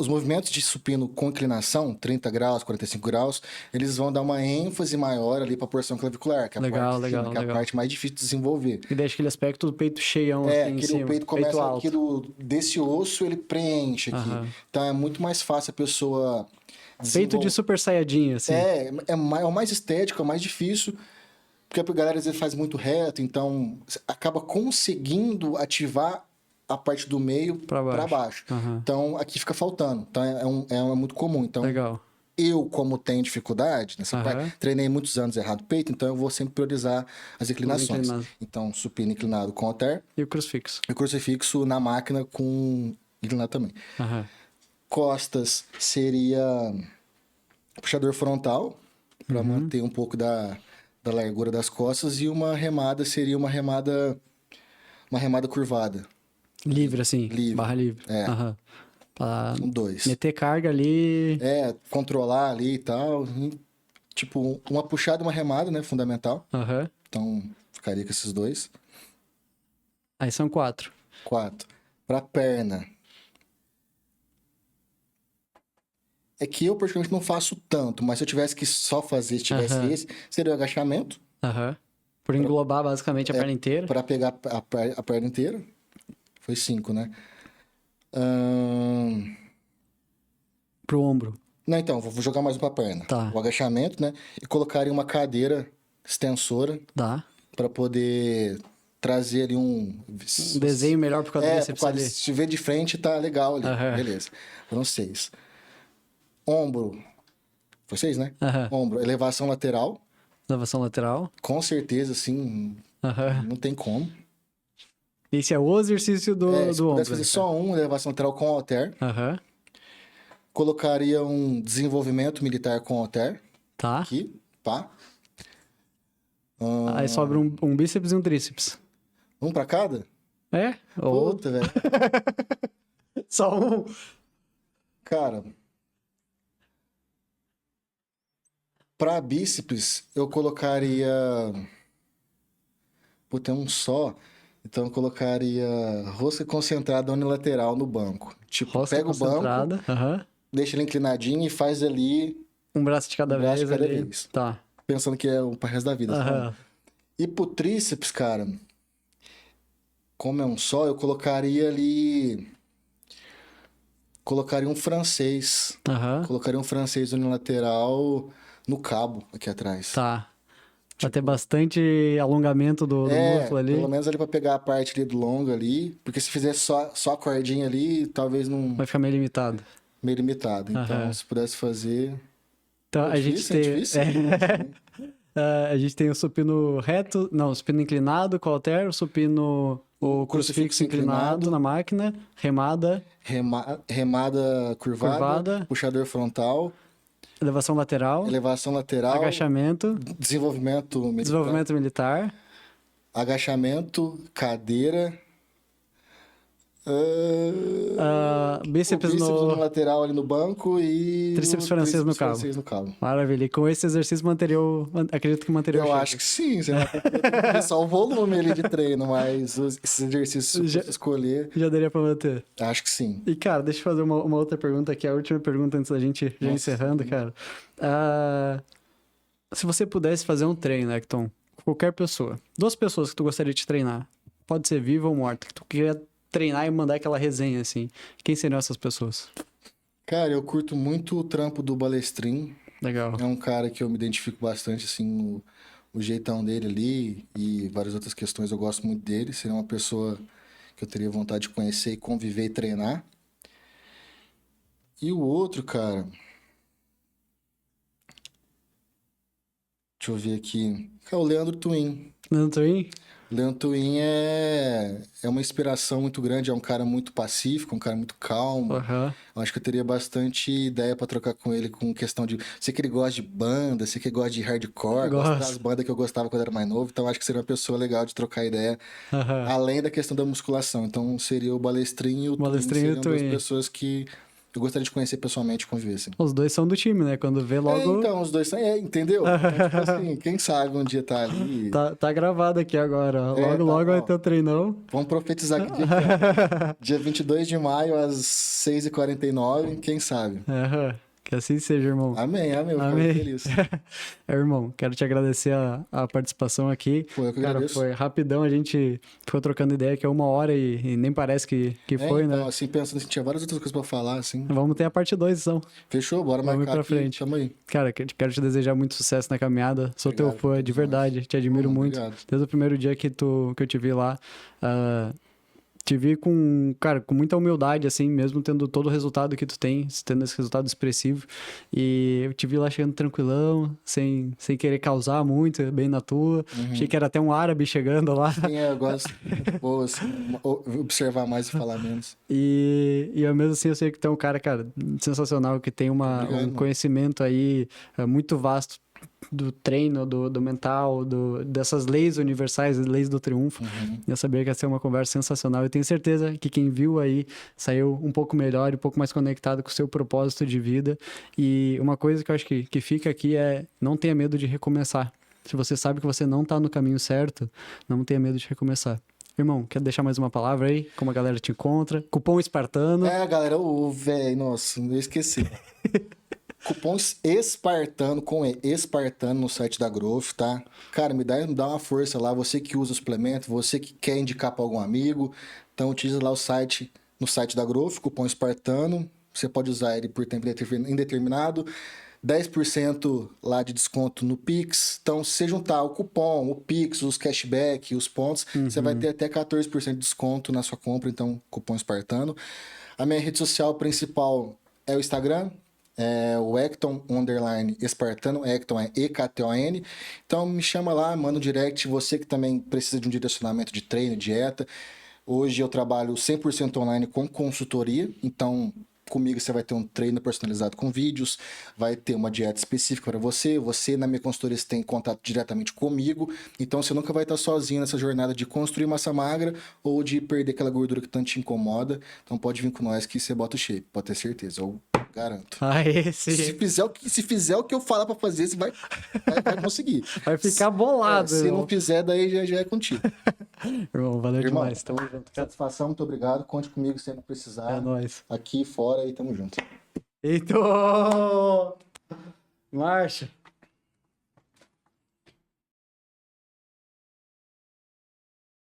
Speaker 2: movimentos de supino com inclinação, 30 graus, 45 graus, eles vão dar uma ênfase maior ali pra porção clavicular, que é a parte mais difícil de desenvolver.
Speaker 1: E deixa aquele aspecto do peito cheião
Speaker 2: assim
Speaker 1: em
Speaker 2: aquele
Speaker 1: cima.
Speaker 2: Peito começa aqui desse osso, ele preenche aqui. Então é muito mais fácil a pessoa...
Speaker 1: Peito de super saiyajin, assim.
Speaker 2: É o mais estético, é o mais difícil, porque a galera às vezes faz muito reto, então acaba conseguindo ativar a parte do meio para baixo. Então aqui fica faltando. Então é muito comum. Então,
Speaker 1: legal.
Speaker 2: Eu, como tenho dificuldade nessa parte, treinei muitos anos errado peito, então eu vou sempre priorizar as inclinações. Então, supino inclinado com halter.
Speaker 1: E o crucifixo?
Speaker 2: E o crucifixo na máquina com inclinado também. Costas seria puxador frontal, para manter um pouco da largura das costas, e uma remada seria uma remada curvada.
Speaker 1: Livre, assim?
Speaker 2: Livre.
Speaker 1: Barra livre. Pra
Speaker 2: São 2.
Speaker 1: meter carga ali...
Speaker 2: controlar ali e tal. Tipo, uma puxada e uma remada, né? Fundamental. Então, ficaria com esses 2.
Speaker 1: Aí são 4.
Speaker 2: 4. Pra perna... É que eu, praticamente, não faço tanto, mas se eu tivesse que só fazer, se tivesse esse, seria o agachamento.
Speaker 1: Por englobar, basicamente, a perna inteira.
Speaker 2: Para pegar a perna inteira. Foi 5, né?
Speaker 1: Pro ombro.
Speaker 2: Não, então, vou jogar mais um pra perna.
Speaker 1: Tá.
Speaker 2: O agachamento, né? E colocaria uma cadeira extensora.
Speaker 1: Dá.
Speaker 2: Para poder trazer ali um
Speaker 1: desenho melhor pro quadríceps ali.
Speaker 2: Se ver de frente, tá legal ali. Beleza. Foram 6. Ombro. Foi 6, né? Ombro. Elevação lateral.
Speaker 1: Elevação lateral.
Speaker 2: Com certeza, assim, não tem como.
Speaker 1: Esse é o exercício do ombro. Se
Speaker 2: pudesse fazer só elevação lateral com halter. Colocaria um desenvolvimento militar com halter.
Speaker 1: Tá.
Speaker 2: Aqui, pá.
Speaker 1: Aí sobra um bíceps e um tríceps.
Speaker 2: Um pra cada?
Speaker 1: Puta,
Speaker 2: velho.
Speaker 1: Só um.
Speaker 2: Cara... Para bíceps, eu colocaria... Puta, é um só. Então, eu colocaria rosca concentrada unilateral no banco. Tipo,
Speaker 1: rosca
Speaker 2: pega o banco, deixa ele inclinadinho e faz ali...
Speaker 1: Um braço de cada vez. Tá.
Speaker 2: Pensando que é o resto da vida. Tá? E pro tríceps, cara... Como é um só, eu colocaria ali... Colocaria um francês. Colocaria um francês unilateral... No cabo, aqui atrás.
Speaker 1: Tá. Pra ter bastante alongamento do músculo ali.
Speaker 2: Pelo menos ali pra pegar a parte ali do longo ali. Porque se fizer só a cordinha ali, talvez não...
Speaker 1: Vai ficar meio limitado.
Speaker 2: Então, se pudesse fazer...
Speaker 1: Então, a gente tem... a gente tem o supino reto... Não, o supino inclinado com halter, o supino... O crucifixo inclinado na máquina, remada...
Speaker 2: Remada curvada, puxador frontal...
Speaker 1: Elevação lateral. Agachamento.
Speaker 2: Desenvolvimento
Speaker 1: militar.
Speaker 2: Agachamento, cadeira.
Speaker 1: Bíceps
Speaker 2: no lateral ali no banco e...
Speaker 1: Tríceps francês no cabo. Maravilha. E com esse exercício acredito que manteria o shape.
Speaker 2: Eu acho que sim. Você vai ter só o volume ali de treino, mas esses exercícios se escolher...
Speaker 1: Já daria pra manter.
Speaker 2: Acho que sim.
Speaker 1: E, cara, deixa eu fazer uma outra pergunta aqui. A última pergunta antes da gente já encerrando, cara. Se você pudesse fazer um treino, Hector, qualquer pessoa, 2 pessoas que tu gostaria de treinar, pode ser viva ou morta, que tu queria treinar e mandar aquela resenha, assim. Quem seriam essas pessoas?
Speaker 2: Cara, eu curto muito o trampo do Balestrin.
Speaker 1: Legal.
Speaker 2: É um cara que eu me identifico bastante, assim, o jeitão dele ali e várias outras questões. Eu gosto muito dele. Seria uma pessoa que eu teria vontade de conhecer e conviver e treinar. E o outro, cara, deixa eu ver aqui. É o Leandro Twin.
Speaker 1: Não tô aí?
Speaker 2: Leandro Twin é uma inspiração muito grande, é um cara muito pacífico, um cara muito calmo.
Speaker 1: Aham.
Speaker 2: Eu acho que eu teria bastante ideia pra trocar com ele com questão de... Sei que ele gosta de banda, sei que ele gosta de hardcore, gosta das
Speaker 1: Gosto.
Speaker 2: bandas que eu gostava quando era mais novo, então acho que seria uma pessoa legal de trocar ideia,
Speaker 1: Aham.
Speaker 2: além da questão da musculação. Então seria o Balestrinho e o Twin,
Speaker 1: Malestrinho e o
Speaker 2: seriam duas
Speaker 1: Twin.
Speaker 2: pessoas que eu gostaria de conhecer pessoalmente e conviver, assim.
Speaker 1: Os dois são do time, né? Quando vê logo.
Speaker 2: Então, os dois são... entendeu? Então, tipo assim, quem sabe um dia tá ali...
Speaker 1: Tá gravado aqui agora, ó. Logo,
Speaker 2: Tá,
Speaker 1: logo vai ter
Speaker 2: ó.
Speaker 1: o treinão.
Speaker 2: Vamos profetizar que dia que é. Dia 22 de maio, às 6h49, quem sabe?
Speaker 1: Aham. Que assim seja, irmão.
Speaker 2: Amém, amém, eu fico
Speaker 1: Amém.
Speaker 2: feliz.
Speaker 1: Irmão, quero te agradecer a participação aqui.
Speaker 2: Pô, eu que
Speaker 1: Cara,
Speaker 2: agradeço.
Speaker 1: foi rapidão, a gente ficou trocando ideia que é 1 hora e nem parece que foi,
Speaker 2: Então,
Speaker 1: né?
Speaker 2: assim, pensando assim, tinha várias outras coisas pra falar, assim.
Speaker 1: Vamos ter a parte 2, então.
Speaker 2: Fechou? Bora
Speaker 1: Vamos ir
Speaker 2: marcar
Speaker 1: pra
Speaker 2: aqui.
Speaker 1: frente.
Speaker 2: Tamo aí.
Speaker 1: Cara, quero te desejar muito sucesso na caminhada. Sou teu
Speaker 2: Obrigado,
Speaker 1: fã, de
Speaker 2: demais.
Speaker 1: verdade. Te admiro
Speaker 2: Mano,
Speaker 1: muito.
Speaker 2: obrigado.
Speaker 1: Desde o primeiro dia que eu te vi lá. Te vi com, cara, com muita humildade, assim, mesmo tendo todo o resultado que tu tem, tendo esse resultado expressivo. E eu te vi lá chegando tranquilão, sem querer causar muito, bem na tua. Achei que era até um árabe chegando lá.
Speaker 2: Sim, eu gosto. Vou, assim, observar mais e falar menos.
Speaker 1: E eu mesmo assim, eu sei que tu é um cara, sensacional, que tem
Speaker 2: Obrigado,
Speaker 1: um
Speaker 2: mano.
Speaker 1: conhecimento aí muito vasto do treino, do mental, dessas leis universais, leis do triunfo. Eu sabia que ia ser uma conversa sensacional. Eu tenho certeza que quem viu aí saiu um pouco melhor e um pouco mais conectado com o seu propósito de vida. E uma coisa que eu acho que fica aqui é não tenha medo de recomeçar. Se você sabe que você não tá no caminho certo, não tenha medo de recomeçar. Irmão, quer deixar mais uma palavra aí? Como a galera te encontra? Cupom espartano.
Speaker 2: Galera, velho, nossa, eu esqueci. Cupom Espartano, Espartano no site da Growth, tá? Cara, me dá uma força lá, você que usa o suplemento, você que quer indicar para algum amigo, então utiliza lá no site da Growth, cupom Espartano, você pode usar ele por tempo indeterminado, 10% lá de desconto no Pix, então se você juntar o cupom, o Pix, os cashback, os pontos, você vai ter até 14% de desconto na sua compra, então cupom Espartano. A minha rede social principal é o Instagram, é o Ecton _Espartano, Ecton é EKTON. Então me chama lá, manda um direct. Você que também precisa de um direcionamento de treino, dieta. Hoje eu trabalho 100% online com consultoria. Então comigo você vai ter um treino personalizado com vídeos, vai ter uma dieta específica para você. Você na minha consultoria você tem contato diretamente comigo. Então você nunca vai estar sozinho nessa jornada de construir massa magra ou de perder aquela gordura que tanto te incomoda. Então pode vir com nós que você bota o shape, pode ter certeza. Eu garanto.
Speaker 1: Aê, sim.
Speaker 2: Se fizer o que eu falar pra fazer, você vai conseguir.
Speaker 1: Vai ficar bolado,
Speaker 2: Se
Speaker 1: irmão.
Speaker 2: não fizer, daí já é contigo.
Speaker 1: Irmão, valeu
Speaker 2: Irmão,
Speaker 1: demais. Tamo junto, cara.
Speaker 2: Satisfação, muito obrigado. Conte comigo sempre que
Speaker 1: É
Speaker 2: precisar.
Speaker 1: nóis.
Speaker 2: Aqui, fora e tamo junto.
Speaker 1: Eita! Marcha!